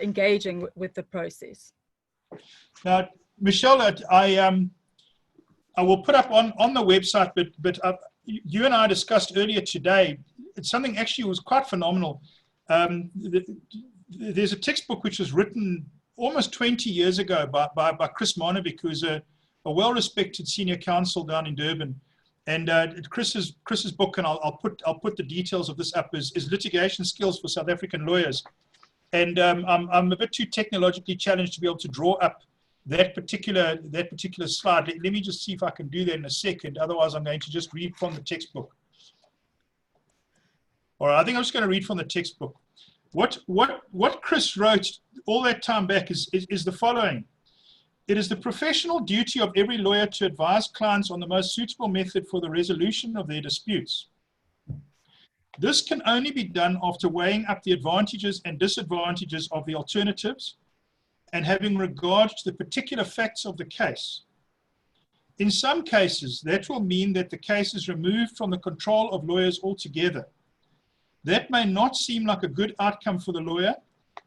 engaging with the process. Now, Michelle, I will put up on the website, but you and I discussed earlier today, it's something actually was quite phenomenal. There's a textbook which was written almost 20 years ago by Chris Marnovic, who's a well-respected senior counsel down in Durban. And Chris's book, and I'll put the details of this up, is Litigation Skills for South African Lawyers. And I'm a bit too technologically challenged to be able to draw up that particular slide. Let me just see if I can do that in a second. Otherwise, I'm going to just read from the textbook. All right, I think I'm just going to read from the textbook. What Chris wrote all that time back is the following. It is the professional duty of every lawyer to advise clients on the most suitable method for the resolution of their disputes. This can only be done after weighing up the advantages and disadvantages of the alternatives and having regard to the particular facts of the case. In some cases, that will mean that the case is removed from the control of lawyers altogether. That may not seem like a good outcome for the lawyer,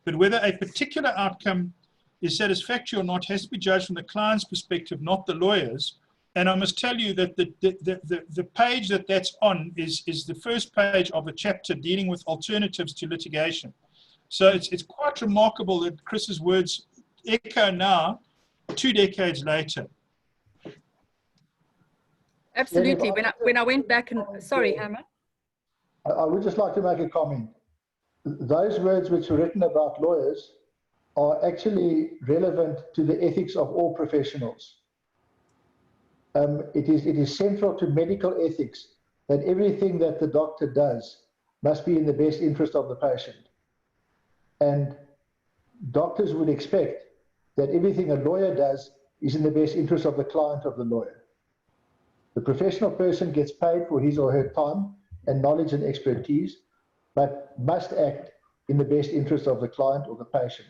but whether a particular outcome is satisfactory or not has to be judged from the client's perspective, not the lawyer's. And I must tell you that the page that's on is the first page of the chapter dealing with alternatives to litigation. So it's quite remarkable that Chris's words echo now, 2 decades later. Absolutely. When I went back and, sorry, Herman. I would just like to make a comment. Those words which were written about lawyers are actually relevant to the ethics of all professionals. It is central to medical ethics that everything that the doctor does must be in the best interest of the patient. And doctors would expect that everything a lawyer does is in the best interest of the client of the lawyer. The professional person gets paid for his or her time and knowledge and expertise, but must act in the best interest of the client or the patient.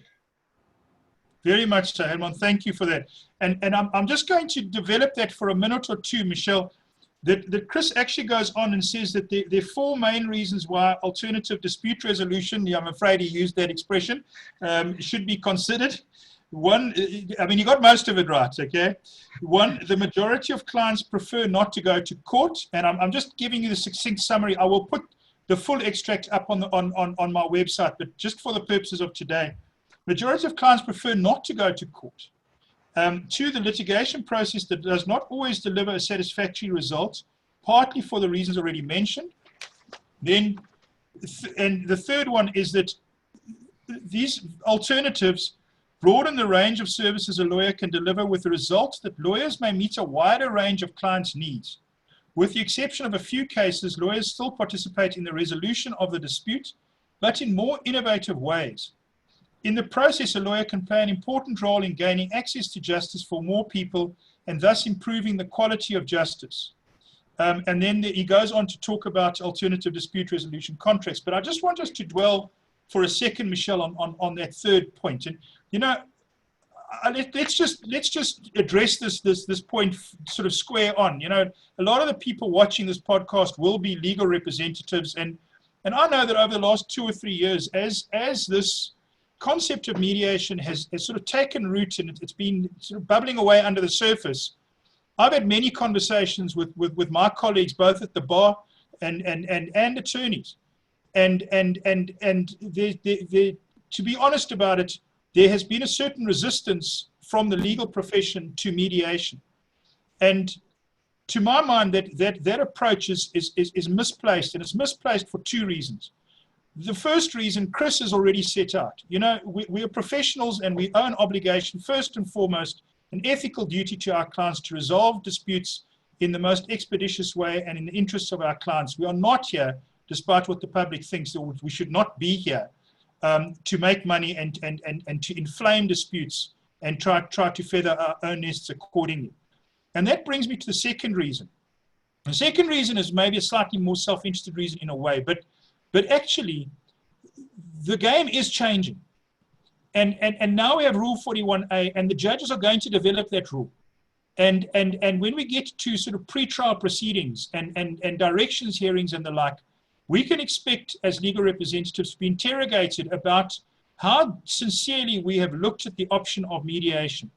Very much so, Herman. Thank you for that. And I'm just going to develop that for a minute or two, Michelle, that Chris actually goes on and says that there are 4 main reasons why alternative dispute resolution, I'm afraid he used that expression, should be considered. One, I mean, you got most of it right, okay? One, the majority of clients prefer not to go to court. And I'm just giving you the succinct summary. I will put the full extract up on my website, but just for the purposes of today. Majority of clients prefer not to go to court. 2, the litigation process that does not always deliver a satisfactory result. partly for the reasons already mentioned. Then, and the third one is that these alternatives broaden the range of services a lawyer can deliver, with the result that lawyers may meet a wider range of clients' needs. With the exception of a few cases, lawyers still participate in the resolution of the dispute, but in more innovative ways. In the process, a lawyer can play an important role in gaining access to justice for more people and thus improving the quality of justice. And then he goes on to talk about alternative dispute resolution contracts. But I just want us to dwell for a second, Michelle, on that third point. And, you know, let's just address this point sort of square on. You know, a lot of the people watching this podcast will be legal representatives. And I know that over the last 2 or 3 years, as this concept of mediation has sort of taken root and it's been sort of bubbling away under the surface, I've had many conversations with my colleagues, both at the bar and attorneys. And to be honest about it, there has been a certain resistance from the legal profession to mediation. And to my mind, that approach is misplaced, and it's misplaced for 2 reasons. The first reason, Chris has already set out. You know, we are professionals and we owe an obligation, first and foremost, an ethical duty to our clients to resolve disputes in the most expeditious way and in the interests of our clients. We are not here, despite what the public thinks, that we should not be here, to make money and to inflame disputes and try to feather our own nests accordingly. And that brings me to the second reason. The second reason is maybe a slightly more self-interested reason in a way, but actually the game is changing. And now we have Rule 41A, and the judges are going to develop that rule. And when we get to sort of pre-trial proceedings and directions hearings and the like, we can expect as legal representatives to be interrogated about how sincerely we have looked at the option of mediation.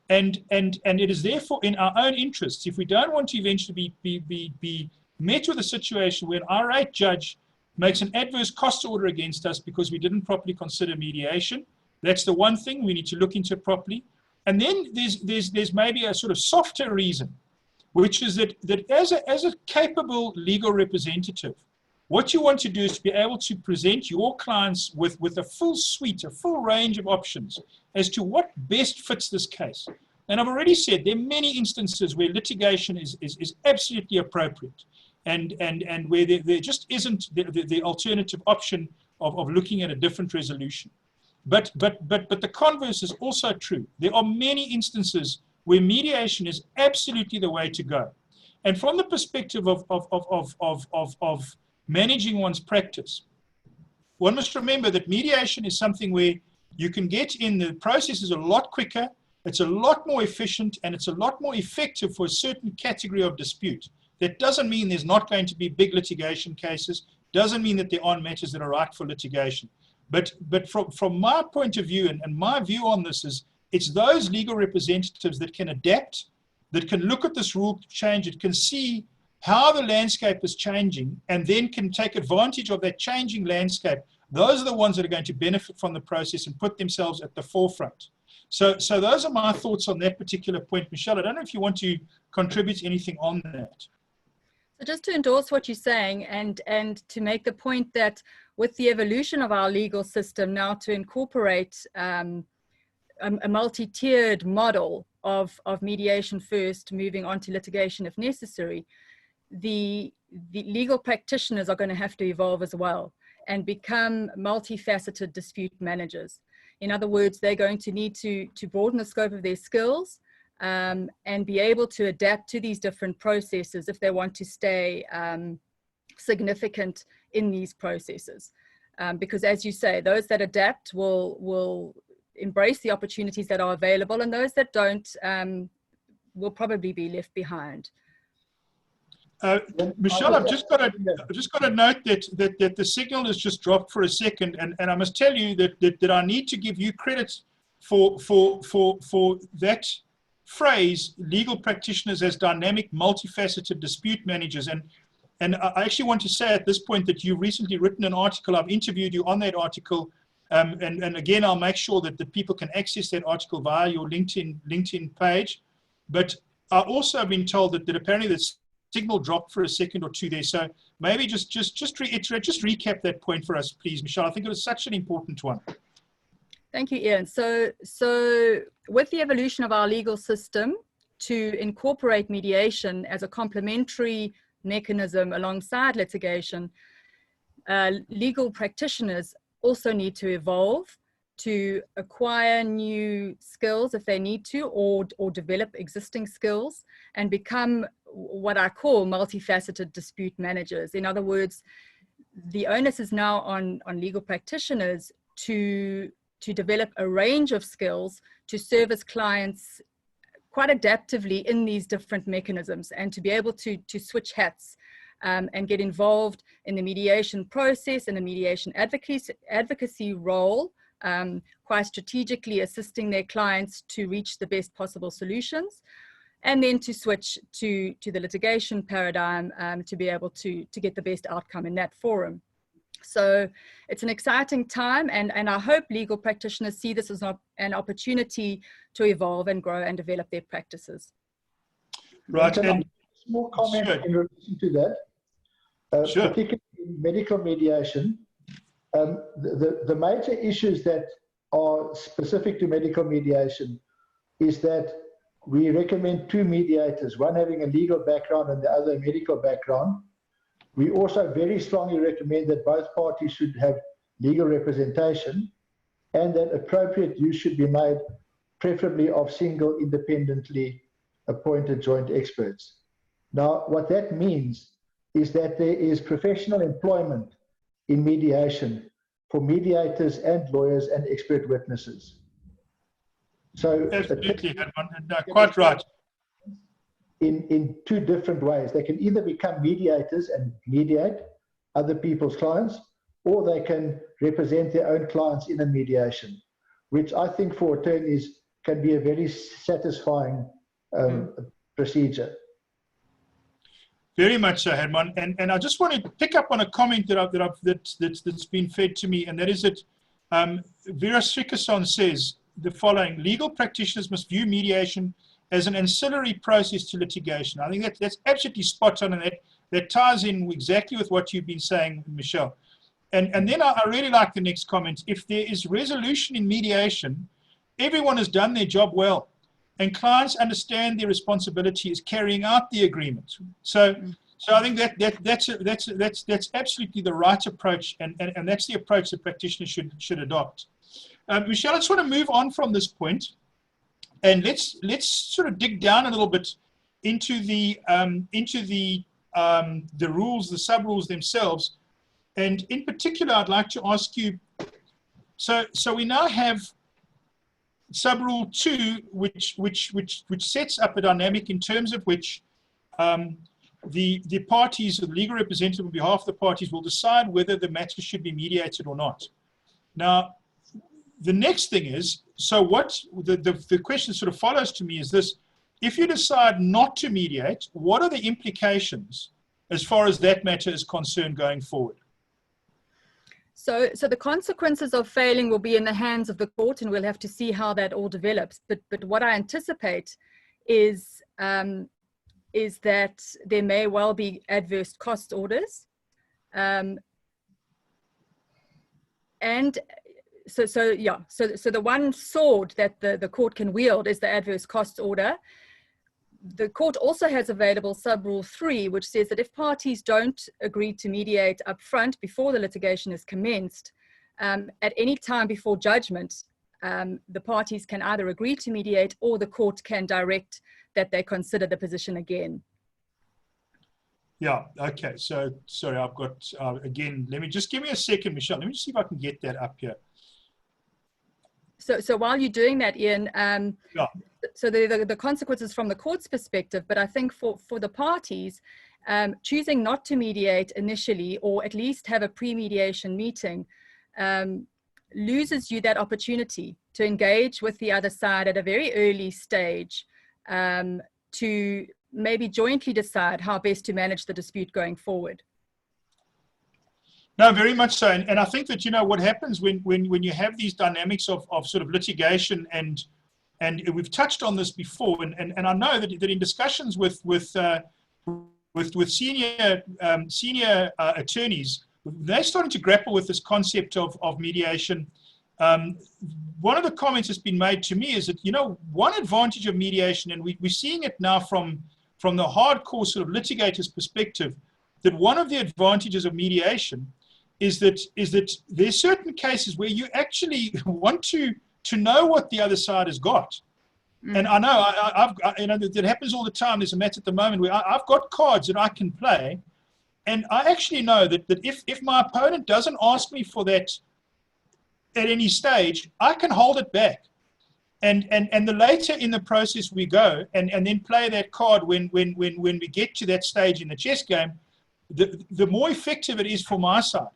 And it is therefore in our own interests, if we don't want to eventually be met with a situation where an irate judge makes an adverse cost order against us because we didn't properly consider mediation. That's the one thing we need to look into properly. And then there's maybe a sort of softer reason, which is that as a capable legal representative, what you want to do is to be able to present your clients with a full suite, a full range of options as to what best fits this case. And I've already said there are many instances where litigation is absolutely appropriate and where there just isn't the alternative option of looking at a different resolution. But the converse is also true. There are many instances where mediation is absolutely the way to go. And from the perspective of managing one's practice, one must remember that mediation is something where you can get in, the process is a lot quicker, it's a lot more efficient, and it's a lot more effective for a certain category of dispute. That doesn't mean there's not going to be big litigation cases, doesn't mean that there aren't matters that are right for litigation. But from my point of view, and my view on this is, it's those legal representatives that can adapt, that can look at this rule change, it can see how the landscape is changing, and then can take advantage of that changing landscape. Those are the ones that are going to benefit from the process and put themselves at the forefront. So those are my thoughts on that particular point. Michelle, I don't know if you want to contribute anything on that. So just to endorse what you're saying and to make the point that with the evolution of our legal system now to incorporate a multi-tiered model of mediation first, moving on to litigation if necessary, the legal practitioners are going to have to evolve as well and become multifaceted dispute managers. In other words, they're going to need to broaden the scope of their skills and be able to adapt to these different processes if they want to stay significant in these processes. Because as you say, those that adapt will embrace the opportunities that are available, and those that don't will probably be left behind. Michelle, I've just got to note that the signal has just dropped for a second, and I must tell you that I need to give you credit for that phrase, legal practitioners as dynamic, multifaceted dispute managers. And I actually want to say at this point that you've recently written an article. I've interviewed you on that article, and again, I'll make sure that the people can access that article via your LinkedIn page. But I also have been told that apparently that signal dropped for a second or two there. So maybe just recap that point for us, please, Michelle. I think it was such an important one. Thank you, Ian. So with the evolution of our legal system to incorporate mediation as a complementary mechanism alongside litigation, legal practitioners also need to evolve to acquire new skills if they need to, or develop existing skills and become what I call multifaceted dispute managers. In other words, the onus is now on legal practitioners to develop a range of skills to service clients quite adaptively in these different mechanisms, and to be able to switch hats and get involved in the mediation process and the mediation advocacy role, quite strategically assisting their clients to reach the best possible solutions, and then to switch to the litigation paradigm to be able to get the best outcome in that forum. So it's an exciting time, and I hope legal practitioners see this as an opportunity to evolve and grow and develop their practices. Right. And a small comment in relation to that, sure. Particularly in medical mediation, the major issues that are specific to medical mediation is that we recommend two mediators, one having a legal background and the other a medical background. We also very strongly recommend that both parties should have legal representation, and that appropriate use should be made, preferably of single independently appointed joint experts. Now, what that means is that there is professional employment in mediation for mediators and lawyers and expert witnesses. So absolutely, quite right. In two different ways. They can either become mediators and mediate other people's clients, or they can represent their own clients in a mediation, which I think for attorneys can be a very satisfying procedure. Very much so, Herman. And I just want to pick up on a comment that's been fed to me, and that is that Vera Srikasan says the following: legal practitioners must view mediation as an ancillary process to litigation. I think that's absolutely spot on, and that ties in exactly with what you've been saying, Michelle. And then I really like the next comment. If there is resolution in mediation, everyone has done their job well, and clients understand their responsibility is carrying out the agreement. So I think that's absolutely the right approach, and that's the approach that practitioners should adopt. Michelle, I just want to move on from this point, and let's sort of dig down a little bit into the rules, the sub rules themselves, and in particular, I'd like to ask you. So we now have sub rule 2, which sets up a dynamic in terms of which the parties, the legal representative on behalf of the parties, will decide whether the matter should be mediated or not. Now, the next thing is, so what the question sort of follows to me is this: if you decide not to mediate, what are the implications as far as that matter is concerned going forward? So the consequences of failing will be in the hands of the court, and we'll have to see how that all develops. But what I anticipate is that there may well be adverse cost orders, and so the one sword that the court can wield is the adverse cost order. The court also has available sub rule 3, which says that if parties don't agree to mediate up front before the litigation is commenced, at any time before judgment, the parties can either agree to mediate, or the court can direct that they consider the position again. Yeah, okay. So, sorry, I've got, again, give me a second, Michelle. Let me just see if I can get that up here. So while you're doing that, Ian, yeah. So the consequences from the court's perspective, but I think for the parties, choosing not to mediate initially, or at least have a pre-mediation meeting, loses you that opportunity to engage with the other side at a very early stage, to maybe jointly decide how best to manage the dispute going forward. No, very much so. And I think that, you know, what happens when you have these dynamics of sort of litigation, and we've touched on this before, and I know that in discussions with with senior attorneys, they're starting to grapple with this concept of mediation. One of the comments that's been made to me is that, you know, one advantage of mediation, and we're seeing it now from the hardcore sort of litigator's perspective, that one of the advantages of mediation is that there's certain cases where you actually want to know what the other side has got. And I know, you know, that happens all the time. There's a match at the moment where I've got cards that I can play, and I actually know that if my opponent doesn't ask me for that at any stage, I can hold it back. And the later in the process we go, and then play that card when we get to that stage in the chess game, the more effective it is for my side.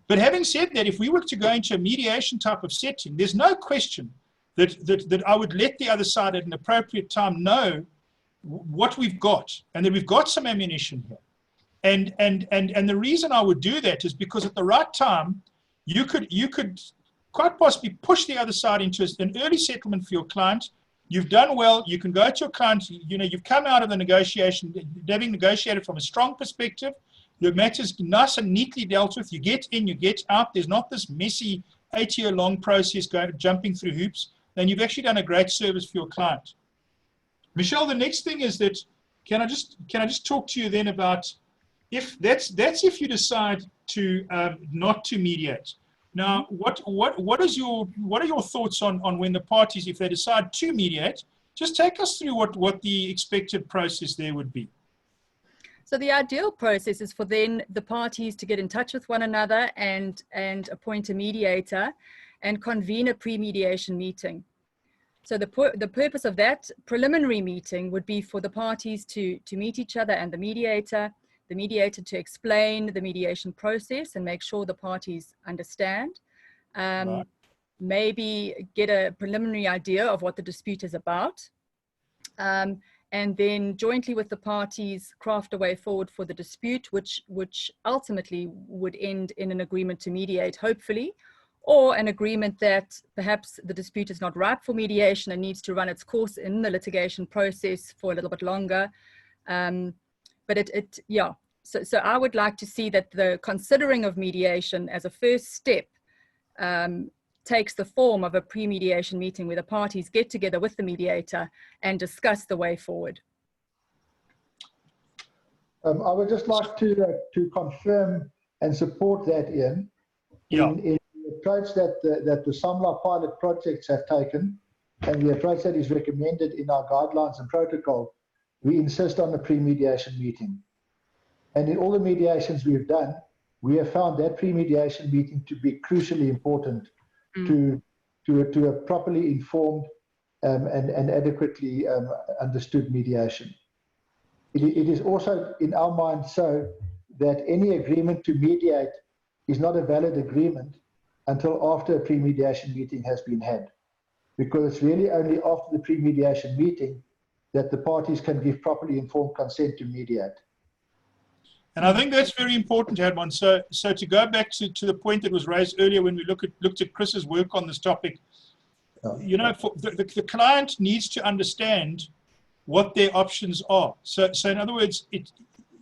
But having said that, if we were to go into a mediation type of setting, there's no question that I would let the other side at an appropriate time know what we've got, and that we've got some ammunition here. And the reason I would do that is because at the right time, you could quite possibly push the other side into an early settlement for your client. You've done well. You can go to your client. You know, you've come out of the negotiation, having negotiated from a strong perspective. Your matter's nice and neatly dealt with. You get in, you get out. There's not this messy 8-year-long process jumping through hoops. Then you've actually done a great service for your client. Michelle, the next thing is that can I just talk to you then about if that's if you decide to not to mediate. Now, what are your thoughts on when the parties, if they decide to mediate, just take us through what the expected process there would be. So the ideal process is for then the parties to get in touch with one another and appoint a mediator and convene a pre-mediation meeting. So the purpose of that preliminary meeting would be for the parties to meet each other and the mediator to explain the mediation process and make sure the parties understand. Right. Maybe get a preliminary idea of what the dispute is about. And then jointly with the parties craft a way forward for the dispute, which ultimately would end in an agreement to mediate, hopefully, or an agreement that perhaps the dispute is not ripe for mediation and needs to run its course in the litigation process for a little bit longer. But so I would like to see that the considering of mediation as a first step takes the form of a pre-mediation meeting where the parties get together with the mediator and discuss the way forward. I would just like to confirm and support that, Ian. Yeah. In the approach that the SAMLA pilot projects have taken, and the approach that is recommended in our guidelines and protocol, we insist on a pre-mediation meeting. And in all the mediations we've done, we have found that pre-mediation meeting to be crucially important to a properly informed and adequately understood mediation. It is also in our mind so that any agreement to mediate is not a valid agreement until after a pre-mediation meeting has been had, because it's really only after the pre-mediation meeting that the parties can give properly informed consent to mediate. And I think that's very important, Hadmon. So to go back to the point that was raised earlier when we looked at Chris's work on this topic, you know, for the client needs to understand what their options are. So in other words,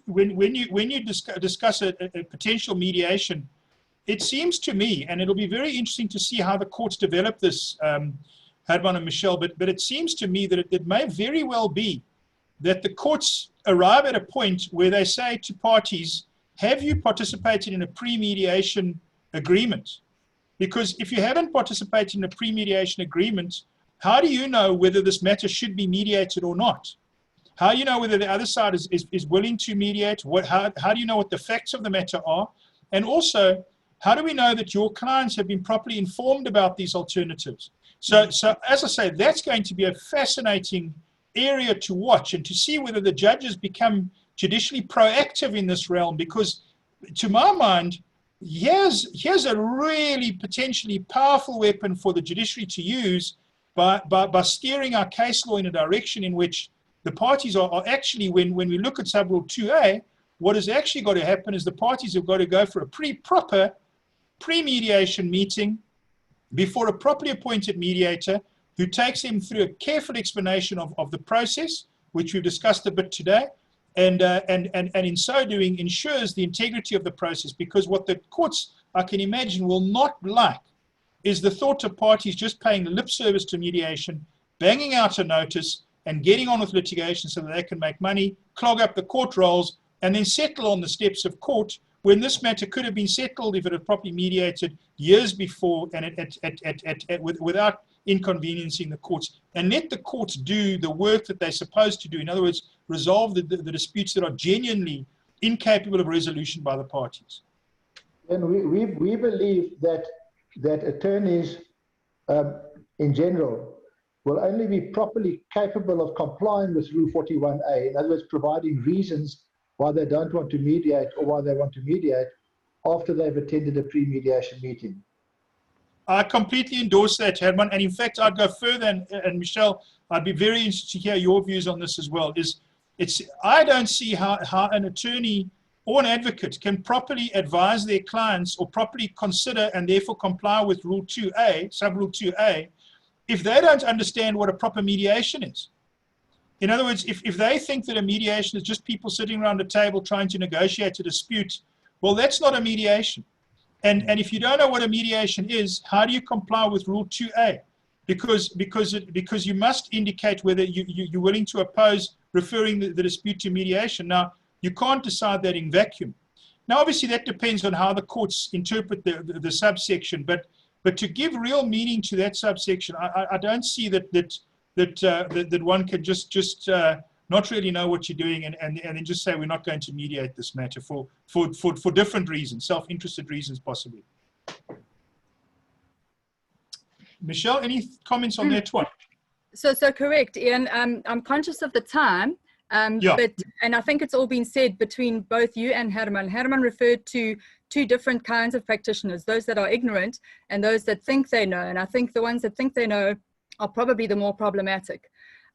when you discuss a potential mediation, it seems to me, and it'll be very interesting to see how the courts develop this, Hadmon and Michelle, but it seems to me that it may very well be that the courts arrive at a point where they say to parties, have you participated in a pre-mediation agreement? Because if you haven't participated in a pre-mediation agreement, how do you know whether this matter should be mediated or not? How do you know whether the other side is willing to mediate? How do you know what the facts of the matter are? And also, how do we know that your clients have been properly informed about these alternatives? So as I say, that's going to be a fascinating area to watch and to see whether the judges become judicially proactive in this realm, because to my mind, here's a really potentially powerful weapon for the judiciary to use by steering our case law in a direction in which the parties are actually, when we look at sub-rule 2A, what has actually got to happen is the parties have got to go for a proper pre-mediation meeting before a properly appointed mediator who takes them through a careful explanation of the process, which we've discussed a bit today, and in so doing ensures the integrity of the process, because what the courts, I can imagine, will not like is the thought of parties just paying lip service to mediation, banging out a notice and getting on with litigation so that they can make money, clog up the court rolls, and then settle on the steps of court, when this matter could have been settled if it had properly mediated years before and without inconveniencing the courts, and let the courts do the work that they're supposed to do. In other words, resolve the disputes that are genuinely incapable of resolution by the parties. And we believe that attorneys in general will only be properly capable of complying with Rule 41A, in other words, providing reasons why they don't want to mediate or why they want to mediate, after they've attended a pre-mediation meeting. I completely endorse that, Herman. And in fact, I'd go further, and Michelle, I'd be very interested to hear your views on this as well. I don't see how an attorney or an advocate can properly advise their clients or properly consider and therefore comply with Rule 2A, Sub-Rule 2A, if they don't understand what a proper mediation is. In other words, if they think that a mediation is just people sitting around a table trying to negotiate a dispute, well, that's not a mediation. And if you don't know what a mediation is, how do you comply with Rule 2A? Because you must indicate whether you're willing to oppose referring the dispute to mediation. Now, you can't decide that in vacuum. Now, obviously, that depends on how the courts interpret the subsection, but to give real meaning to that subsection, I don't see that one can just not really know what you're doing and then just say we're not going to mediate this matter for different reasons, self-interested reasons possibly. Michelle, any comments on that one? So correct, Ian. I'm conscious of the time, but I think it's all been said between both you and Herman. Herman referred to two different kinds of practitioners, those that are ignorant and those that think they know. And I think the ones that think they know are probably the more problematic.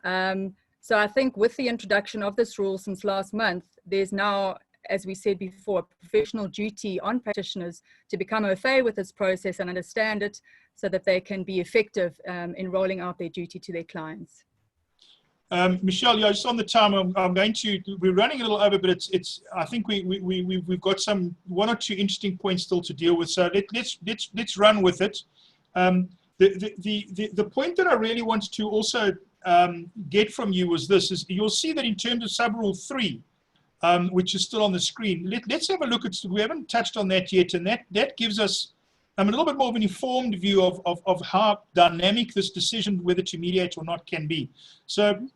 So I think with the introduction of this rule since last month, there's now, as we said before, a professional duty on practitioners to become au fait with this process and understand it so that they can be effective in rolling out their duty to their clients. Michelle, just on the time, we're running a little over, but I think we've got one or two interesting points still to deal with. So let's run with it. The point that I really wanted to also get from you was this: is you'll see that in terms of Sub-Rule 3, which is still on the screen. Let's have a look at. We haven't touched on that yet, and that gives us a little bit more of an informed view of how dynamic this decision whether to mediate or not can be. So,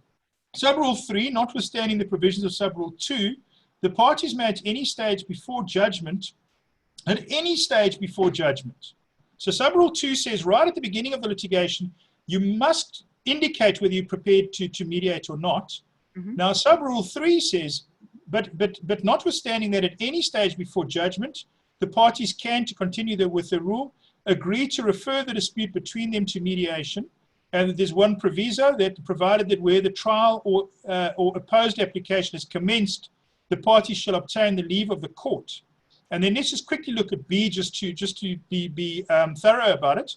Sub-Rule 3, notwithstanding the provisions of Sub-Rule 2, the parties may at any stage before judgment, So Sub-Rule 2 says right at the beginning of the litigation, you must indicate whether you're prepared to mediate or not. Mm-hmm. Now, Sub-Rule 3 says, but notwithstanding that at any stage before judgment, the parties can, to continue with the rule, agree to refer the dispute between them to mediation. And there's one proviso that provided that where the trial or opposed application is commenced, the parties shall obtain the leave of the court. And then let's just quickly look at B, just to be thorough about it.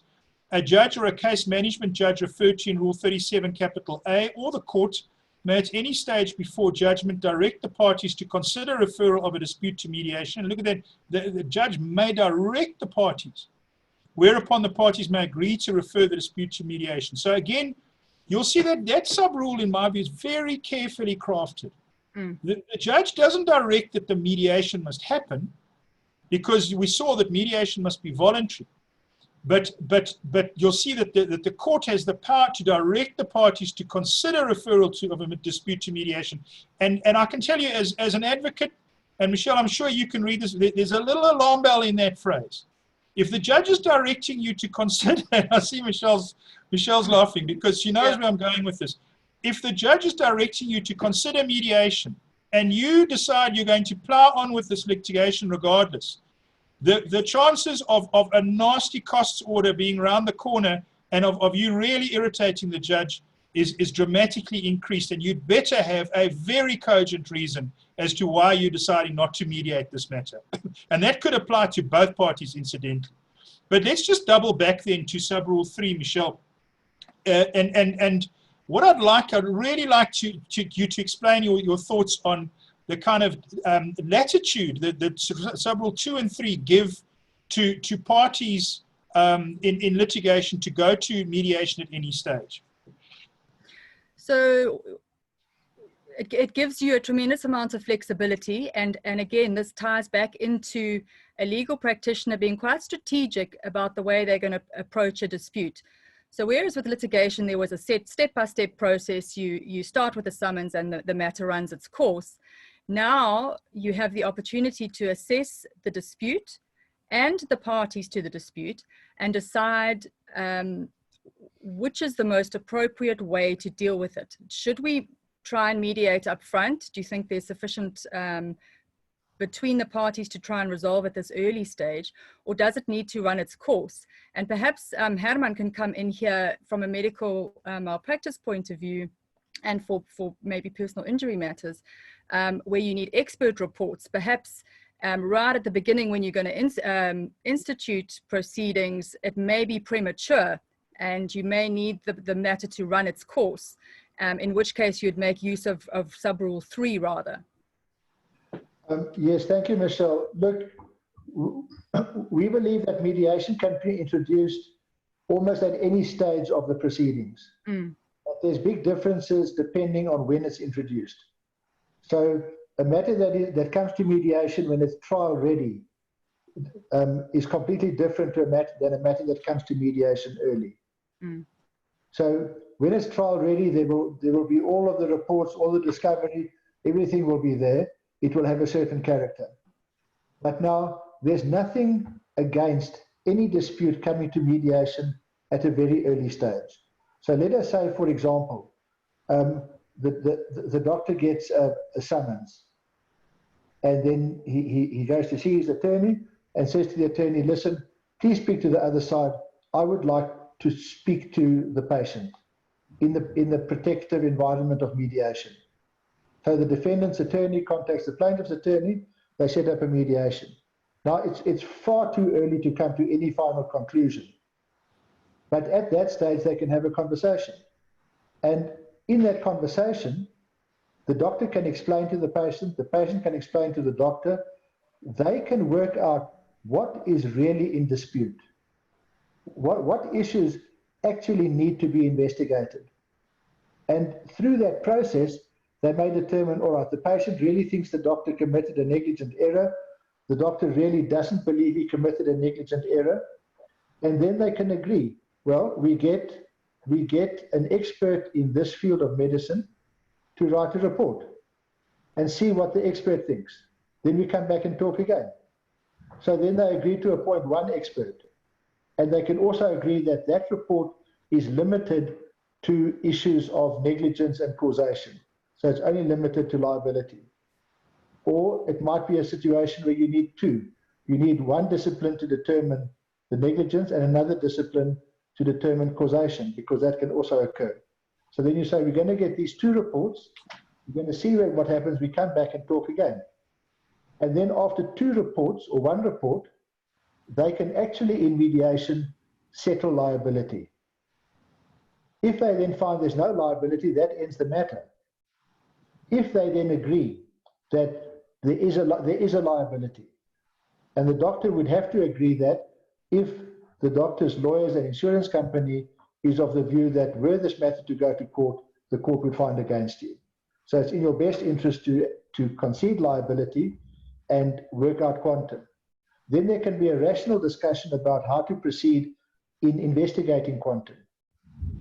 A judge or a case management judge referred to in Rule 37, capital A, or the court may at any stage before judgment direct the parties to consider referral of a dispute to mediation. And look at that, the judge may direct the parties, whereupon the parties may agree to refer the dispute to mediation. So again, you'll see that sub-rule, in my view, is very carefully crafted. Mm. The judge doesn't direct that the mediation must happen, because we saw that mediation must be voluntary. But you'll see that the court has the power to direct the parties to consider referral of a dispute to mediation. And I can tell you as an advocate, and Michelle, I'm sure you can read this, there's a little alarm bell in that phrase. If the judge is directing you to consider, I see Michelle's laughing because she knows where I'm going with this. If the judge is directing you to consider mediation and you decide you're going to plow on with this litigation regardless, the chances of a nasty costs order being around the corner and of you really irritating the judge is dramatically increased, and you'd better have a very cogent reason as to why you're deciding not to mediate this matter. And that could apply to both parties, incidentally. But let's just double back then to Sub-Rule 3, Michelle. And what I'd really like you to explain your thoughts on the kind of latitude that sub-rule 2 and 3 give to parties in litigation to go to mediation at any stage? So it gives you a tremendous amount of flexibility, and again, this ties back into a legal practitioner being quite strategic about the way they're going to approach a dispute. So whereas with litigation there was a set step-by-step process, you start with a summons and the matter runs its course. Now you have the opportunity to assess the dispute and the parties to the dispute and decide which is the most appropriate way to deal with it. Should we try and mediate up front? Do you think there's sufficient between the parties to try and resolve at this early stage, or does it need to run its course? And perhaps Herman can come in here from a medical malpractice point of view, and for maybe personal injury matters, where you need expert reports, perhaps right at the beginning when you're going to institute proceedings, it may be premature and you may need the matter to run its course, in which case you'd make use of sub-rule 3 rather. Yes, thank you, Michelle. Look, we believe that mediation can be introduced almost at any stage of the proceedings. But there's big differences depending on when it's introduced. So a matter that comes to mediation when it's trial ready is completely different to than a matter that comes to mediation early. So when it's trial ready, there will be all of the reports, all the discovery, everything will be there. It will have a certain character. But now there's nothing against any dispute coming to mediation at a very early stage. So let us say, for example, the doctor gets a summons, and then he goes to see his attorney and says to the attorney, listen, please speak to the other side. I would like to speak to the patient in the protective environment of mediation. So the defendant's attorney contacts the plaintiff's attorney, they set up a mediation. Now it's far too early to come to any final conclusion. But at that stage, they can have a conversation. And in that conversation, the doctor can explain to the patient can explain to the doctor, they can work out what is really in dispute, what issues actually need to be investigated. And through that process, they may determine, all right, the patient really thinks the doctor committed a negligent error. The doctor really doesn't believe he committed a negligent error. And then they can agree, well, we get an expert in this field of medicine to write a report and see what the expert thinks. Then we come back and talk again. So then they agree to appoint one expert. And they can also agree that that report is limited to issues of negligence and causation. So it's only limited to liability. Or it might be a situation where you need two. You need one discipline to determine the negligence and another discipline to determine causation, because that can also occur. So then you say, we're going to get these two reports. We're going to see what happens. We come back and talk again. And then after two reports or one report, they can actually in mediation settle liability. If they then find there's no liability, that ends the matter. If they then agree that there is a liability, and the doctor would have to agree that if the doctor's lawyers and insurance company is of the view that were this matter to go to court, the court would find against you. So it's in your best interest to concede liability and work out quantum. Then there can be a rational discussion about how to proceed in investigating quantum.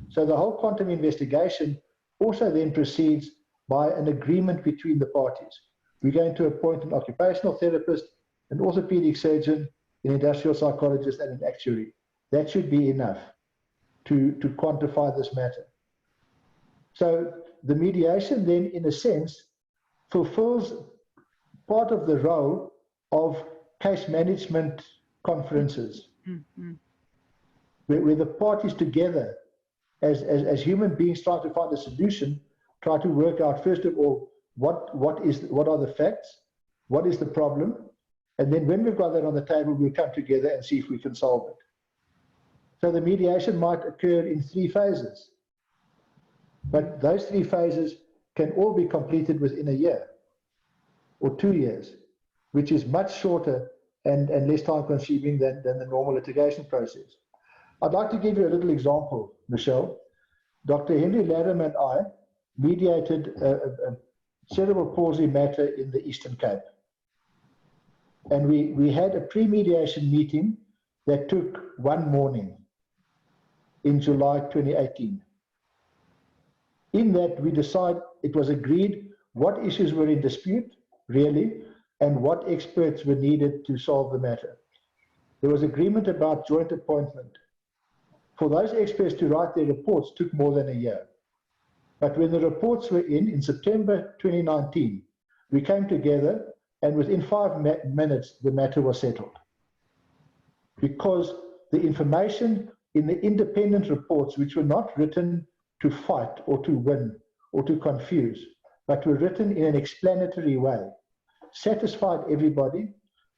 So the whole quantum investigation also then proceeds by an agreement between the parties. We're going to appoint an occupational therapist, an orthopedic surgeon, an industrial psychologist, and an actuary. That should be enough to quantify this matter. So the mediation then, in a sense, fulfills part of the role of case management conferences, where the parties together, as human beings, try to find a solution, try to work out, first of all, what are the facts, what is the problem, and then when we've got that on the table, we'll come together and see if we can solve it. So the mediation might occur in 3 phases, but those 3 phases can all be completed within a year. or 2 years, which is much shorter and less time consuming than the normal litigation process. I'd like to give you a little example, Michelle. Dr. Henry Latham and I mediated a cerebral palsy matter in the Eastern Cape. And we had a pre-mediation meeting that took one morning in July 2018. In that, it was agreed what issues were in dispute, really, and what experts were needed to solve the matter. There was agreement about joint appointment. For those experts to write their reports took more than a year. But when the reports were in September 2019, we came together, and within 5 minutes, the matter was settled. Because the information in the independent reports, which were not written to fight or to win or to confuse, but were written in an explanatory way, satisfied everybody.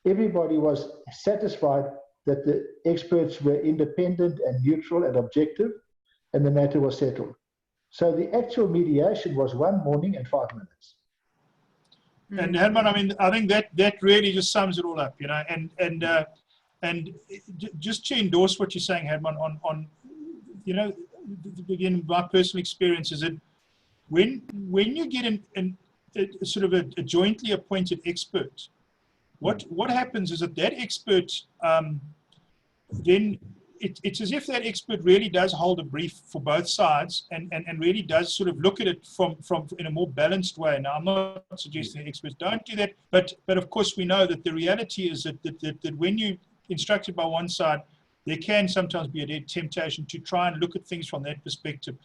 Everybody was satisfied that the experts were independent and neutral and objective, and the matter was settled. So the actual mediation was 1 morning and 5 minutes. And Herman, I mean, I think that really just sums it all up, you know, and just to endorse what you're saying, Herman, on you know, again, my personal experience is that when you get a sort of a jointly appointed expert, what happens is that expert then it's as if that expert really does hold a brief for both sides and really does sort of look at it from in a more balanced way. Now, I'm not suggesting that experts don't do that, but of course we know that the reality is that when you instructed by one side, there can sometimes be a temptation to try and look at things from that perspective.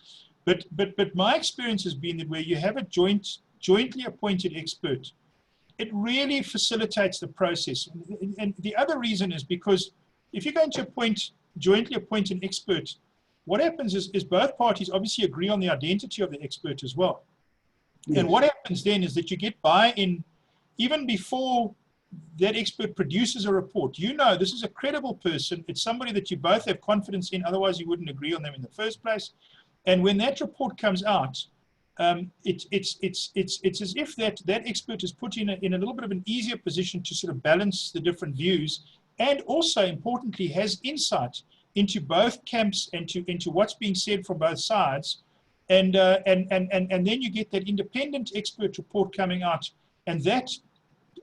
But my experience has been that where you have a jointly appointed expert, it really facilitates the process. And the other reason is because if you're going to jointly appoint an expert, what happens is both parties obviously agree on the identity of the expert as well. Yes. And what happens then is that you get buy-in even before that expert produces a report. You know this is a credible person. It's somebody that you both have confidence in, otherwise you wouldn't agree on them in the first place. And when that report comes out, it's as if that expert is put in a little bit of an easier position to sort of balance the different views, and also importantly has insight into both camps and into what's being said from both sides, and then you get that independent expert report coming out, and that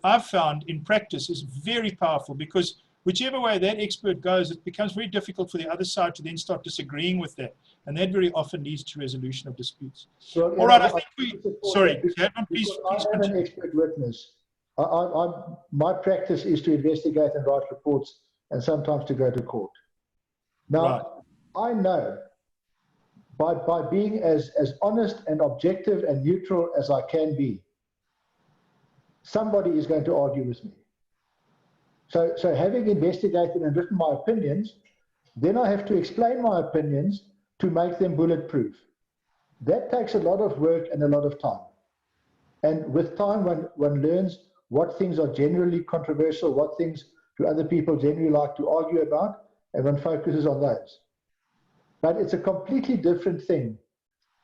I've found in practice is very powerful, because whichever way that expert goes, it becomes very difficult for the other side to then start disagreeing with that, and that very often leads to resolution of disputes. Well, all right, I think sorry, please I have an expert witness. My practice is to investigate and write reports, and sometimes to go to court. Now, right. I know by being as honest and objective and neutral as I can be, somebody is going to argue with me. So having investigated and written my opinions, then I have to explain my opinions to make them bulletproof. That takes a lot of work and a lot of time. And with time, one learns what things are generally controversial, what things do other people generally like to argue about, and one focuses on those. But it's a completely different thing,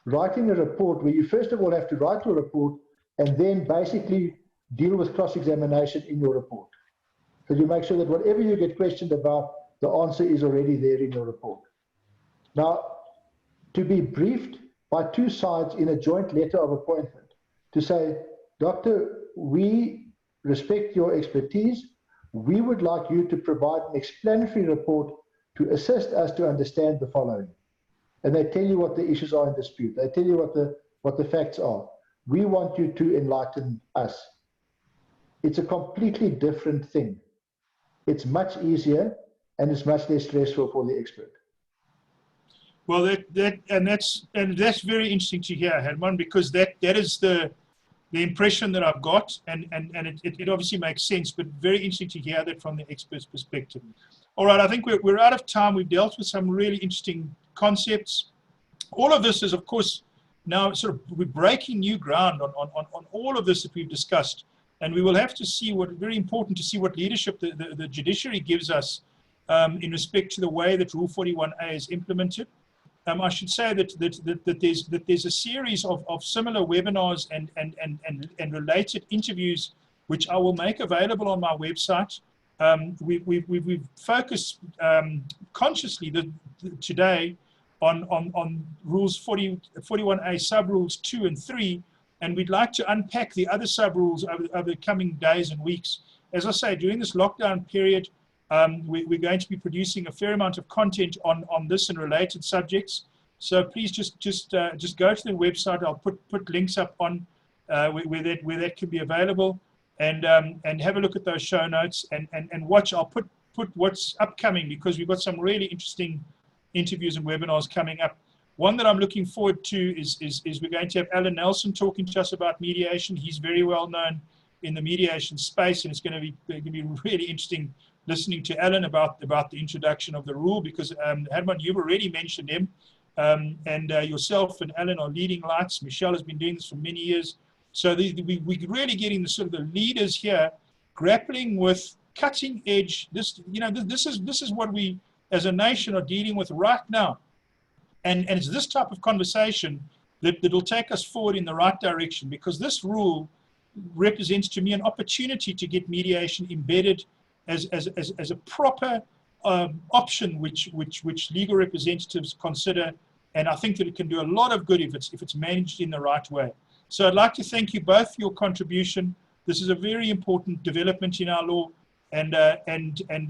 writing a report where you first of all have to write your report and then basically deal with cross-examination in your report. So you make sure that whatever you get questioned about, the answer is already there in your report. Now, to be briefed by two sides in a joint letter of appointment, to say, Doctor, we respect your expertise. We would like you to provide an explanatory report to assist us to understand the following. And they tell you what the issues are in dispute. They tell you what the facts are. We want you to enlighten us. It's a completely different thing. It's much easier and it's much less stressful for the expert. Well, that's very interesting to hear, Herman, because that is the impression that I've got, and it obviously makes sense, but very interesting to hear that from the expert's perspective. All right, I think we're out of time. We've dealt with some really interesting concepts. All of this is, of course, now sort of we're breaking new ground on all of this that we've discussed, and we will have to see very important to see what leadership the judiciary gives us in respect to the way that Rule 41A is implemented. I should say that there's a series of similar webinars and related interviews which I will make available on my website. We've focused consciously today on rules 41A sub-rules 2 and 3, and we'd like to unpack the other sub-rules over the coming days and weeks. As I say, during this lockdown period, we're going to be producing a fair amount of content on this and related subjects. So please just go to the website. I'll put links up on where that can be available, and have a look at those show notes and watch. I'll put what's upcoming, because we've got some really interesting interviews and webinars coming up. One that I'm looking forward to is we're going to have Alan Nelson talking to us about mediation. He's very well known in the mediation space, and it's going to be really interesting listening to Alan about the introduction of the rule, because Herman, you've already mentioned him, and yourself and Alan are leading lights. Michelle has been doing this for many years. So we're really getting the sort of the leaders here grappling with cutting edge. This is what we as a nation are dealing with right now. And it's this type of conversation that will take us forward in the right direction, because this rule represents to me an opportunity to get mediation embedded as a proper option which legal representatives consider, and I think that it can do a lot of good if it's managed in the right way. So I'd like to thank you both for your contribution. This is a very important development in our law, and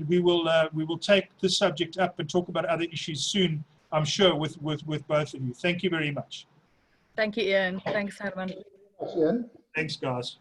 we will take this subject up and talk about other issues soon, I'm sure, with both of you. Thank you very much. Thank you, Ian. Thanks, Herman. Thanks, Ian. Thanks, guys.